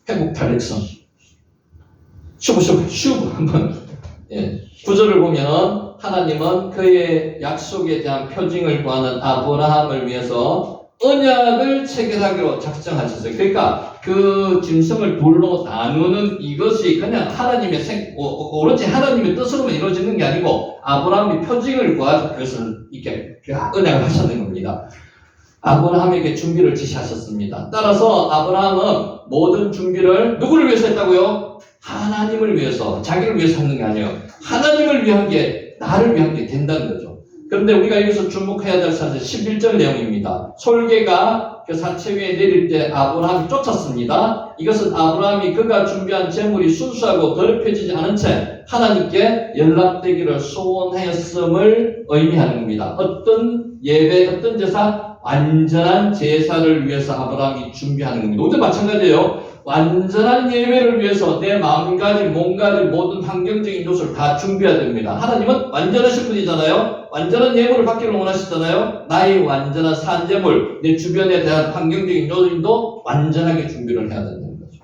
회복 탄력성. 슈브 한번. 예. 구절을 보면 하나님은 그의 약속에 대한 표징을 구하는 아브라함을 위해서 언약을 체결하기로 작정하셨어요. 그러니까 그 짐승을 둘로 나누는 이것이 그냥 하나님의 오로지 하나님의 뜻으로만 이루어지는 게 아니고 아브라함이 표징을 구하서 그것을 이렇게 언약을 하셨는 겁니다. 아브라함에게 준비를 지시하셨습니다. 따라서 아브라함은 모든 준비를 누구를 위해서 했다고요? 하나님을 위해서, 자기를 위해서 하는 게 아니에요. 하나님을 위한 게, 나를 위한 게 된다는 거죠. 그런데 우리가 여기서 주목해야 될 사실 11절 내용입니다. 솔개가 그 사체 위에 내릴 때 아브라함이 쫓았습니다. 이것은 아브라함이 그가 준비한 재물이 순수하고 더럽혀지지 않은 채 하나님께 연락되기를 소원하였음을 의미하는 겁니다. 어떤 예배, 어떤 제사? 완전한 제사를 위해서 아브라함이 준비하는 겁니다. 오늘 마찬가지예요. 완전한 예배를 위해서 내 마음가짐, 몸가짐, 모든 환경적인 요소를 다 준비해야 됩니다. 하나님은 완전하신 분이잖아요. 완전한 예물을 받기를 원하시잖아요. 나의 완전한 산재물, 내 주변에 대한 환경적인 요소도 완전하게 준비를 해야 된다는 거죠.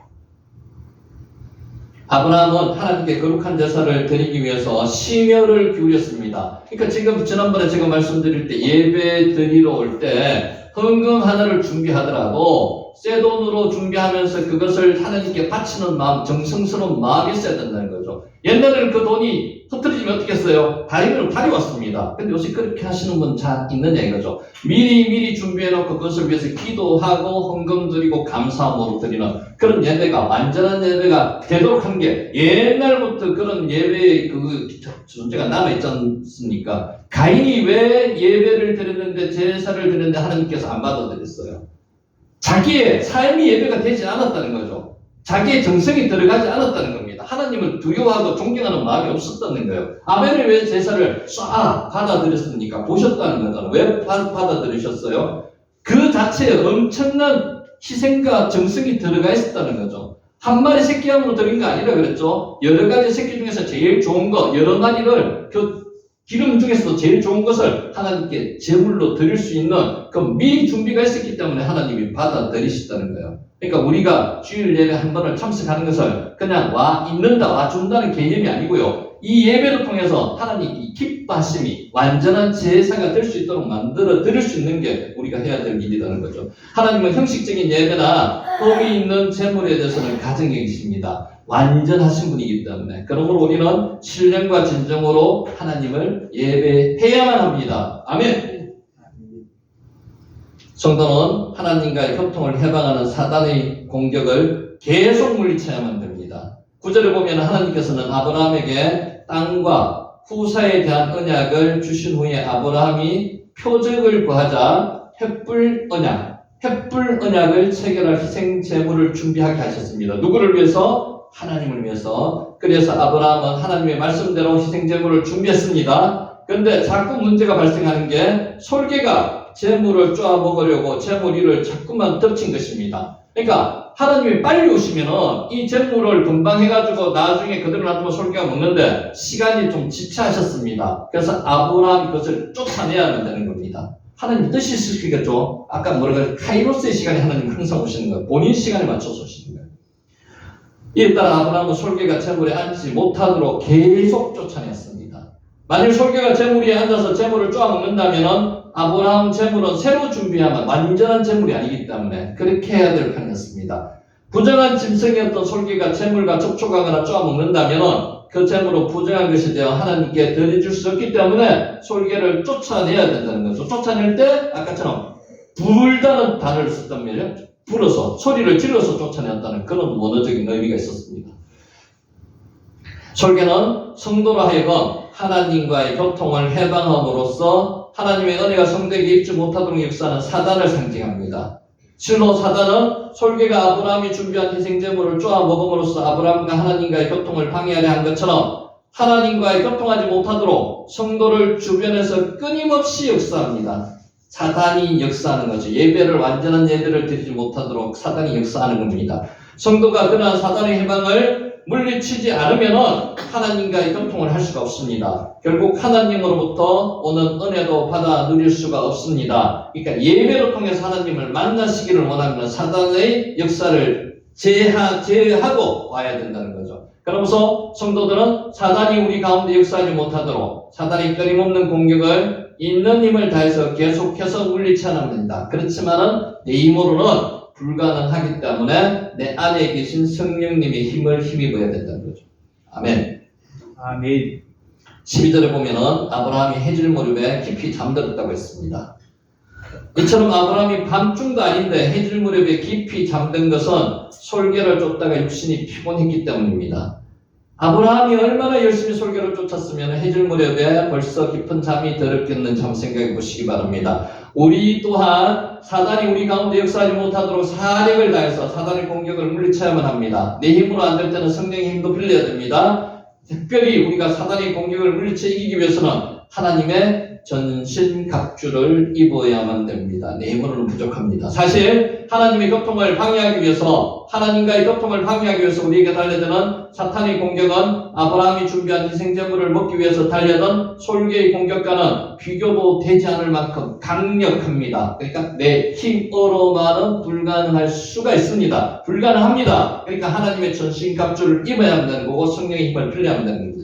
아브라함은 하나님께 거룩한 제사를 드리기 위해서 심혈을 기울였습니다. 그러니까 지금 지난번에 제가 말씀드릴 때 예배 드리러 올 때 헌금 하나를 준비하더라도 새 돈으로 준비하면서 그것을 하나님께 바치는 마음, 정성스러운 마음이 있어야 된다는 거죠. 옛날에는 그 돈이 흐트러지면 어떻게 했어요? 다리면 달이 왔습니다. 근데 요새 그렇게 하시는 분 잘 있느냐 이거죠. 미리 준비해놓고 그것을 위해서 기도하고 헌금 드리고 감사함으로 드리는 그런 예배가, 완전한 예배가 되도록 한 게 옛날부터 그런 예배의 그 존재가 남아있지 않습니까? 가인이 왜 예배를 드렸는데 제사를 드렸는데 하나님께서 안 받아들였어요? 자기의 삶이 예배가 되지 않았다는 거죠. 자기의 정성이 들어가지 않았다는 겁니다. 하나님을 두려워하고 존경하는 마음이 없었다는 거예요. 아벨을 왜 제사를 받아들였습니까? 보셨다는 거잖아요. 왜 받아들이셨어요? 그 자체에 엄청난 희생과 정성이 들어가 있었다는 거죠. 한 마리 새끼함으로 드린 거 아니라 그랬죠. 여러 가지 새끼 중에서 제일 좋은 거, 여러 마리를 기름 중에서도 제일 좋은 것을 하나님께 제물로 드릴 수 있는 그 미리 준비가 있었기 때문에 하나님이 받아들이셨다는 거예요. 그러니까 우리가 주일 예배 한 번을 참석하는 것을 그냥 와 준다는 개념이 아니고요. 이 예배를 통해서 하나님이 기뻐하심이 완전한 제사가 될 수 있도록 만들어 드릴 수 있는 게 우리가 해야 될 일이라는 거죠. 하나님은 형식적인 예배나 흠이 있는 제물에 대해서는 가정에 계십니다. 완전하신 분이기 때문에 그러므로 우리는 신령과 진정으로 하나님을 예배해야만 합니다. 아멘. 성도는 하나님과의 교통을 해방하는 사단의 공격을 계속 물리쳐야만 됩니다. 9절에 보면 하나님께서는 아브라함에게 땅과 후사에 대한 언약을 주신 후에 아브라함이 표적을 구하자 횃불 언약을 체결할 희생 제물을 준비하게 하셨습니다. 누구를 위해서? 하나님을 위해서. 그래서 아브라함은 하나님의 말씀대로 희생 제물을 준비했습니다. 그런데 자꾸 문제가 발생하는 게 솔개가 제물을 쪼아 먹으려고 제물 위를 자꾸만 덮친 것입니다. 그러니까 하나님이 빨리 오시면은 이 제물을 금방 해가지고 나중에 그대로 놔두면 솔개가 먹는데 시간이 좀 지체하셨습니다. 그래서 아브라함이 그것을 쫓아내야 된다는 겁니다. 하나님 뜻이 있으시겠죠? 아까 뭐라고 카이로스의 시간에 하나님 항상 오시는 거예요. 본인 시간에 맞춰서 오시는 거예요. 이에 따라 아브라함은 솔개가 제물에 앉지 못하도록 계속 쫓아냈습니다. 만일 솔개가 제물 위에 앉아서 제물을 쪼아 먹는다면은 아브라함 제물은 새로 준비하면 완전한 제물이 아니기 때문에 그렇게 해야 될 판이었습니다. 부정한 짐승이었던 솔개가 제물과 접촉하거나 쪼아 먹는다면은 그 제물은 부정한 것이 되어 하나님께 드려줄 수 없기 때문에 솔개를 쫓아내야 된다는 거죠. 쫓아낼 때 아까처럼 불다는 단어를 썼단 말이에요. 불어서, 소리를 질러서 쫓아냈다는 그런 원어적인 의미가 있었습니다. 솔개는 성도로 하여금 하나님과의 교통을 해방함으로써 하나님의 은혜가 성도에게 입지 못하도록 역사하는 사단을 상징합니다. 실로 사단은 솔개가 아브라함이 준비한 희생제물을 쪼아 먹음으로써 아브라함과 하나님과의 교통을 방해하려 한 것처럼 하나님과의 교통하지 못하도록 성도를 주변에서 끊임없이 역사합니다. 사단이 역사하는 거죠. 예배를 완전한 예배를 드리지 못하도록 사단이 역사하는 겁니다. 성도가 그러한 사단의 해방을 물리치지 않으면 하나님과의 교통을 할 수가 없습니다. 결국 하나님으로부터 오는 은혜도 받아 누릴 수가 없습니다. 그러니까 예배를 통해서 하나님을 만나시기를 원하면 사단의 역사를 제하고 와야 된다는 거죠. 그러면서 성도들은 사단이 우리 가운데 역사하지 못하도록 사단이 끊임없는 공격을 있는 힘을 다해서 계속해서 물리쳐야 합니다. 그렇지만은 내 힘으로는 불가능하기 때문에 내 안에 계신 성령님의 힘을 힘입어야 된다는 거죠. 아멘. 아멘. 12절에 보면은 아브라함이 해질 무렵에 깊이 잠들었다고 했습니다. 이처럼 아브라함이 밤중도 아닌데 해질 무렵에 깊이 잠든 것은 솔개를 쫓다가 육신이 피곤했기 때문입니다. 아브라함이 얼마나 열심히 솔개를 쫓았으면 해질 무렵에 벌써 깊은 잠이 들었겠는지 한번 생각해 보시기 바랍니다. 우리 또한 사단이 우리 가운데 역사하지 못하도록 사력을 다해서 사단의 공격을 물리쳐야만 합니다. 내 힘으로 안 될 때는 성령의 힘도 빌려야 됩니다. 특별히 우리가 사단의 공격을 물리쳐 이기기 위해서는 하나님의 전신갑주를 입어야만 됩니다. 내 힘으로는 부족합니다. 사실 하나님의 교통을 방해하기 위해서 하나님과의 교통을 방해하기 위해서 우리에게 달려드는 사탄의 공격은 아브라함이 준비한 희생제물을 먹기 위해서 달려든 솔개의 공격과는 비교도 되지 않을 만큼 강력합니다. 그러니까 내 힘으로만은 불가능할 수가 있습니다. 불가능합니다. 그러니까 하나님의 전신갑주를 입어야 한다는 거고 성령의 힘을 빌려야 한다는 겁니다.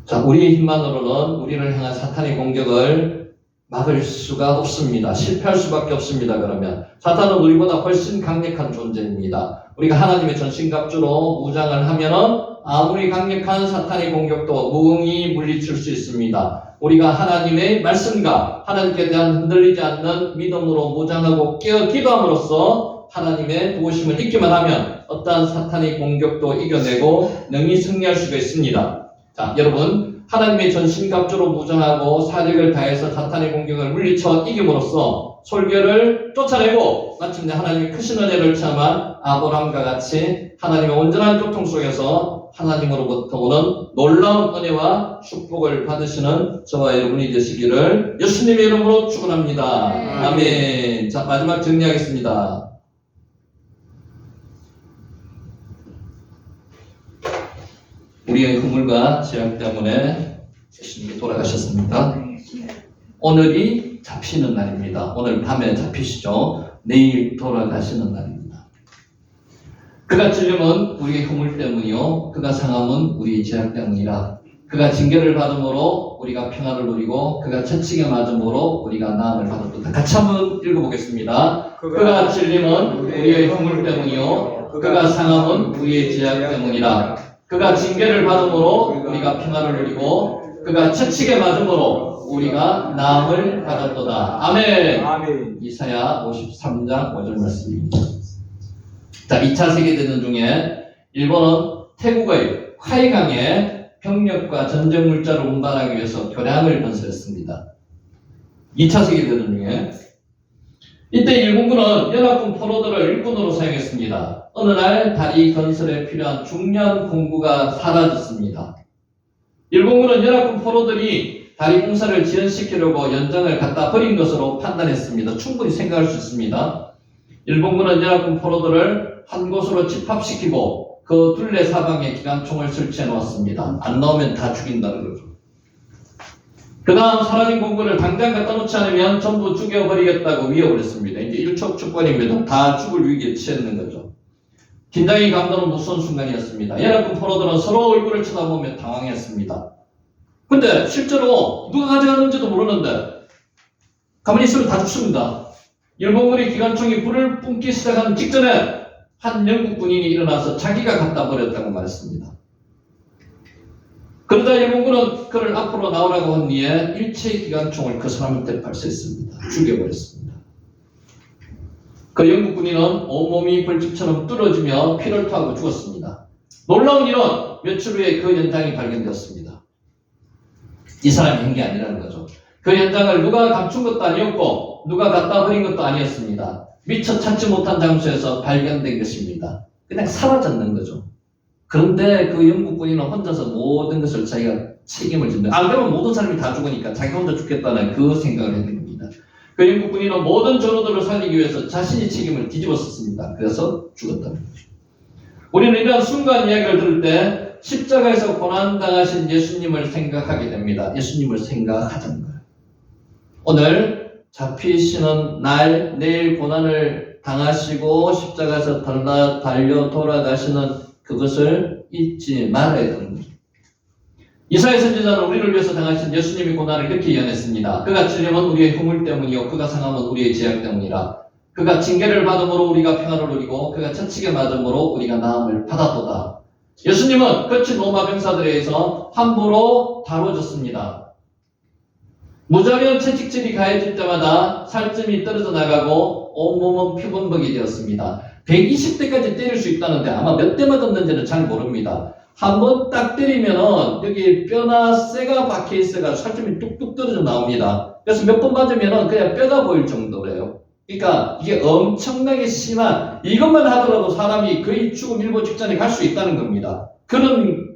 자, 우리의 힘만으로는 우리를 향한 사탄의 공격을 막을 수가 없습니다. 실패할 수밖에 없습니다. 그러면 사탄은 우리보다 훨씬 강력한 존재입니다. 우리가 하나님의 전신갑주로 무장을 하면은 아무리 강력한 사탄의 공격도 무응히 물리칠 수 있습니다. 우리가 하나님의 말씀과 하나님께 대한 흔들리지 않는 믿음으로 무장하고 깨어 기도함으로써 하나님의 도우심을 잊기만 하면 어떠한 사탄의 공격도 이겨내고 능히 승리할 수가 있습니다. 자, 여러분, 하나님의 전신갑주로 무장하고 사력을 다해서 사탄의 공격을 물리쳐 이김으로써 솔개를 쫓아내고 마침내 하나님의 크신 은혜를 체험한 아브라함과 같이 하나님의 온전한 교통 속에서 하나님으로부터 오는 놀라운 은혜와 축복을 받으시는 저와 여러분이 되시기를 예수님의 이름으로 축원합니다. 아멘. 자, 마지막 정리하겠습니다. 우리의 허물과 죄악 때문에 예수님이 돌아가셨습니다. 오늘이 잡히는 날입니다. 오늘 밤에 잡히시죠. 내일 돌아가시는 날입니다. 그가 찔림은 우리의 허물 때문이요 그가 상함은 우리의 죄악 때문이라. 그가 징계를 받음으로 우리가 평안을 누리고 그가 채찍에 맞음으로 우리가 나음을 받았다. 같이 한번 읽어보겠습니다. 그가 찔림은 우리의 허물 때문이요 그가 상함은 우리의 죄악 때문이라. 그가 징계를 받음으로 우리가 평안을 누리고 그가 채찍에 맞음으로 우리가 나음을 받았도다. 아멘. 아멘. 이사야 53장 5절 말씀입니다. 자, 2차 세계대전 중에 일본은 태국의 화이강에 병력과 전쟁 물자를 운반하기 위해서 교량을 건설했습니다. 2차 세계대전 중에 이때 일본군은 연합군 포로들을 일꾼으로 사용했습니다. 어느 날 다리 건설에 필요한 중요한 공구가 사라졌습니다. 일본군은 연합군 포로들이 다리 공사를 지연시키려고 연장을 갖다 버린 것으로 판단했습니다. 충분히 생각할 수 있습니다. 일본군은 연합군 포로들을 한 곳으로 집합시키고 그 둘레 사방에 기관총을 설치해 놓았습니다. 안 나오면 다 죽인다는 거죠. 그 다음 사라진 공구를 당장 갖다 놓지 않으면 전부 죽여버리겠다고 위협을 했습니다. 이제 일촉즉발입니다. 다 죽을 위기에 처했는 거죠. 긴장이 감도는 무서운 순간이었습니다. 연합군 포로들은 서로 얼굴을 쳐다보며 당황했습니다. 근데 실제로 누가 가져갔는지도 모르는데 가만히 있으면 다 죽습니다. 일본군이 기관총이 불을 뿜기 시작하는 직전에 한 영국 군인이 일어나서 자기가 갖다 버렸다고 말했습니다. 그러자 일본군은 그를 앞으로 나오라고 한 뒤에 일체의 기관총을 그 사람한테 발사했습니다. 죽여버렸습니다. 그 영국 군인은 온몸이 벌집처럼 뚫어지며 피를 토하고 죽었습니다. 놀라운 일은 며칠 후에 그 연장이 발견되었습니다. 이 사람이 한 게 아니라는 거죠. 그 연장을 누가 감춘 것도 아니었고 누가 갖다 버린 것도 아니었습니다. 미처 찾지 못한 장소에서 발견된 것입니다. 그냥 사라졌는 거죠. 그런데 그 영국 군인은 혼자서 모든 것을 자기가 책임을 진다. 안 그러면 모든 사람이 다 죽으니까 자기 혼자 죽겠다는 그 생각을 했는 겁니다. 그 영국 군인은 모든 전우들을 살리기 위해서 자신이 책임을 뒤집었습니다. 그래서 죽었다는 거죠. 우리는 이러한 순간 이야기를 들을 때 십자가에서 고난당하신 예수님을 생각하게 됩니다. 예수님을 생각하자는 거예요. 오늘 잡히시는 날, 내일 고난을 당하시고 십자가에서 달려 돌아가시는 그것을 잊지 말아야 되는 거죠. 이사야 선지자는 우리를 위해서 당하신 예수님의 고난을 이렇게 예언했습니다. 그가 찔림은 우리의 허물 때문이요 그가 상함은 우리의 죄악 때문이라. 그가 징계를 받음으로 우리가 평안을 누리고 그가 채찍에 맞음으로 우리가 나음을 받았도다. 예수님은 거친 로마 병사들에 의해서 함부로 다뤄졌습니다. 무자비한 채찍질이 가해질 때마다 살점이 떨어져 나가고 온몸은 피범벅이 되었습니다. 120대까지 때릴 수 있다는데 아마 몇 대 맞았는지는 잘 모릅니다. 한번 딱 때리면은 여기 뼈나 쇠가 박혀 있어가 살점이 뚝뚝 떨어져 나옵니다. 그래서 몇 번 맞으면은 그냥 뼈가 보일 정도래요. 그러니까 이게 엄청나게 심한, 이것만 하더라도 사람이 거의 죽음 일보 직전에 갈 수 있다는 겁니다. 그런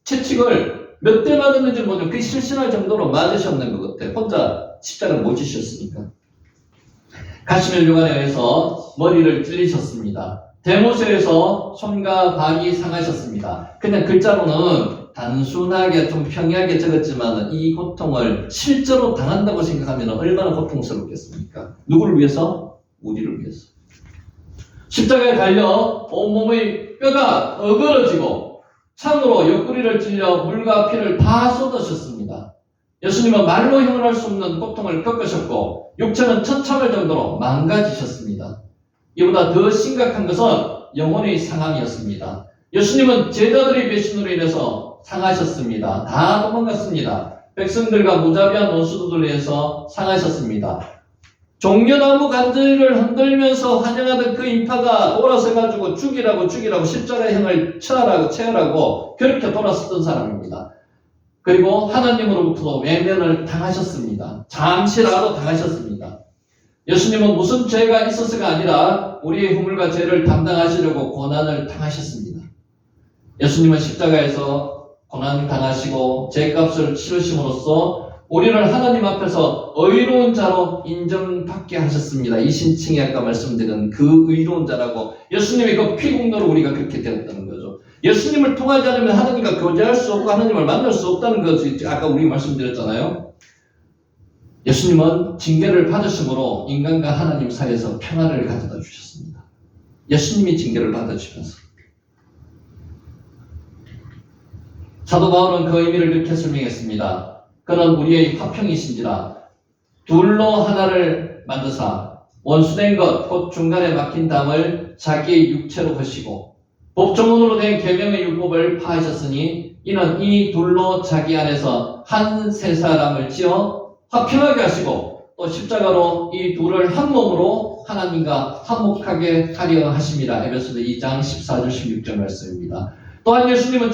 채찍을 몇 대 맞았는지 모르죠. 그게 실신할 정도로 맞으셨는 것 같아요. 혼자 십자가를 못 지셨으니까. 가시멜 요관에 의해서 머리를 찔리셨습니다. 대모세에서 손과 발이 상하셨습니다. 그냥 글자로는 단순하게 좀 평이하게 적었지만 이 고통을 실제로 당한다고 생각하면 얼마나 고통스럽겠습니까? 누구를 위해서? 우리를 위해서. 십자가에 달려 온몸의 뼈가 어그러지고 창으로 옆구리를 찔려 물과 피를 다 쏟으셨습니다. 예수님은 말로 형언할 수 없는 고통을 겪으셨고 육체는 처참할 정도로 망가지셨습니다. 이보다 더 심각한 것은 영혼의 상함이었습니다. 예수님은 제자들의 배신으로 인해서 상하셨습니다. 다 도망갔습니다. 백성들과 무자비한 원수들로 인해서 상하셨습니다. 종려나무 간들을 흔들면서 환영하던 그 인파가 돌아서가지고 죽이라고 십자가의 형을 체하라고 그렇게 돌아섰던 사람입니다. 그리고 하나님으로부터도 외면을 당하셨습니다. 잠시라도 당하셨습니다. 예수님은 무슨 죄가 있어서가 아니라 우리의 허물과 죄를 담당하시려고 고난을 당하셨습니다. 예수님은 십자가에서 고난을 당하시고 죄값을 치르심으로써 우리를 하나님 앞에서 의로운 자로 인정받게 하셨습니다. 이 신칭이 아까 말씀드린 그 의로운 자라고 예수님의 그 피공로로 우리가 그렇게 되었다는 거죠. 예수님을 통하지 않으면 하나님과 교제할 수 없고 하나님을 만날 수 없다는 것이 아까 우리 말씀드렸잖아요. 예수님은 징계를 받으심으로 인간과 하나님 사이에서 평화를 가져다 주셨습니다. 예수님이 징계를 받으시면서. 사도 바울은 그 의미를 이렇게 설명했습니다. 그는 우리의 화평이신지라 둘로 하나를 만드사 원수된 것 곧 중간에 막힌 담을 자기의 육체로 하시고 법조문으로 된 계명의 율법을 파하셨으니 이는 이 둘로 자기 안에서 한 세 사람을 지어 화평하게 하시고 또 십자가로 이 둘을 한 몸으로 하나님과 화목하게 하려 하심이라. 에베소서 2장 14절 16절 말씀입니다. 또한 예수님은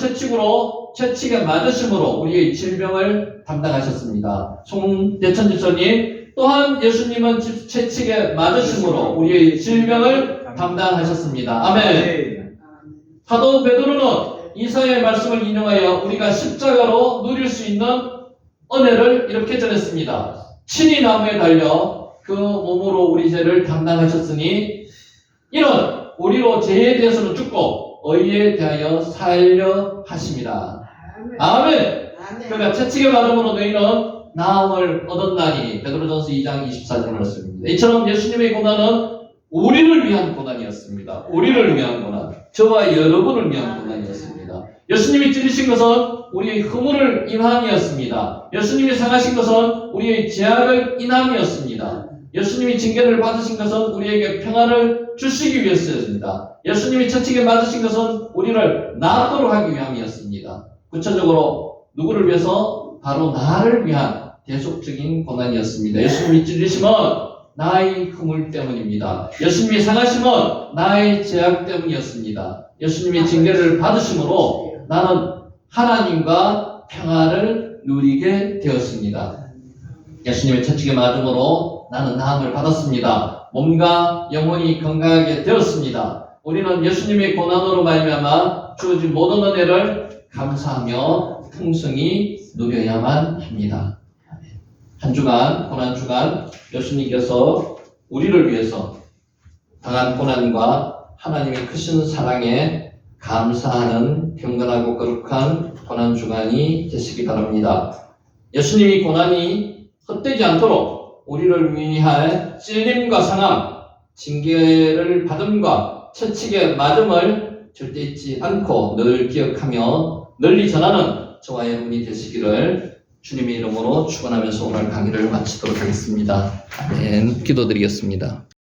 채찍에 맞으심으로 우리의 질병을 담당하셨습니다. 송대천 집사님, 또한 예수님은 채찍에 맞으심으로 우리의 질병을 담당하셨습니다. 아멘. 사도 베드로는 이사야의 말씀을 인용하여 우리가 십자가로 누릴 수 있는 은혜를 이렇게 전했습니다. 친히 나무에 달려 그 몸으로 우리 죄를 담당하셨으니 이는 우리로 죄에 대해서는 죽고 의에 대하여 살려 하심이라. 아멘. 그러니까 채찍에 맞음으로 너희는 나음을 얻었나니. 베드로전서 2장 24절 말씀입니다. 이처럼 예수님의 고난은 우리를 위한 고난이었습니다. 우리를 위한 고난. 저와 여러분을 위한 고난이었습니다. 예수님이 찔리신 것은 우리의 허물을 인함이었습니다. 예수님이 상하신 것은 우리의 죄악을 인함이었습니다. 예수님이 징계를 받으신 것은 우리에게 평안을 주시기 위해서였습니다. 예수님이 채찍에 맞으신 것은 우리를 낫도록 하기 위함이었습니다. 구체적으로 누구를 위해서? 바로 나를 위한 대속적인 고난이었습니다. 예수님이 찔리심은 나의 허물 때문입니다. 예수님이 상하심은 나의 죄악 때문이었습니다. 예수님의 징계를 받으심으로 나는 하나님과 평안을 누리게 되었습니다. 예수님의 채찍에 맞음으로 나는 나음을 받았습니다. 몸과 영혼이 건강하게 되었습니다. 우리는 예수님의 고난으로 말미암아 주어진 모든 은혜를 감사하며 풍성히 누려야만 합니다. 한 주간, 고난 주간 예수님께서 우리를 위해서 당한 고난과 하나님의 크신 사랑에 감사하는 경건하고 거룩한 고난 주간이 되시기 바랍니다. 예수님이 고난이 헛되지 않도록 우리를 위할 찔림과 상함, 징계를 받음과 채찍에 맞음을 절대 잊지 않고 늘 기억하며 널리 전하는 저와 여러분이 되시기를 주님의 이름으로 축원하면서 오늘 강의를 마치도록 하겠습니다. 아멘. 기도드리겠습니다.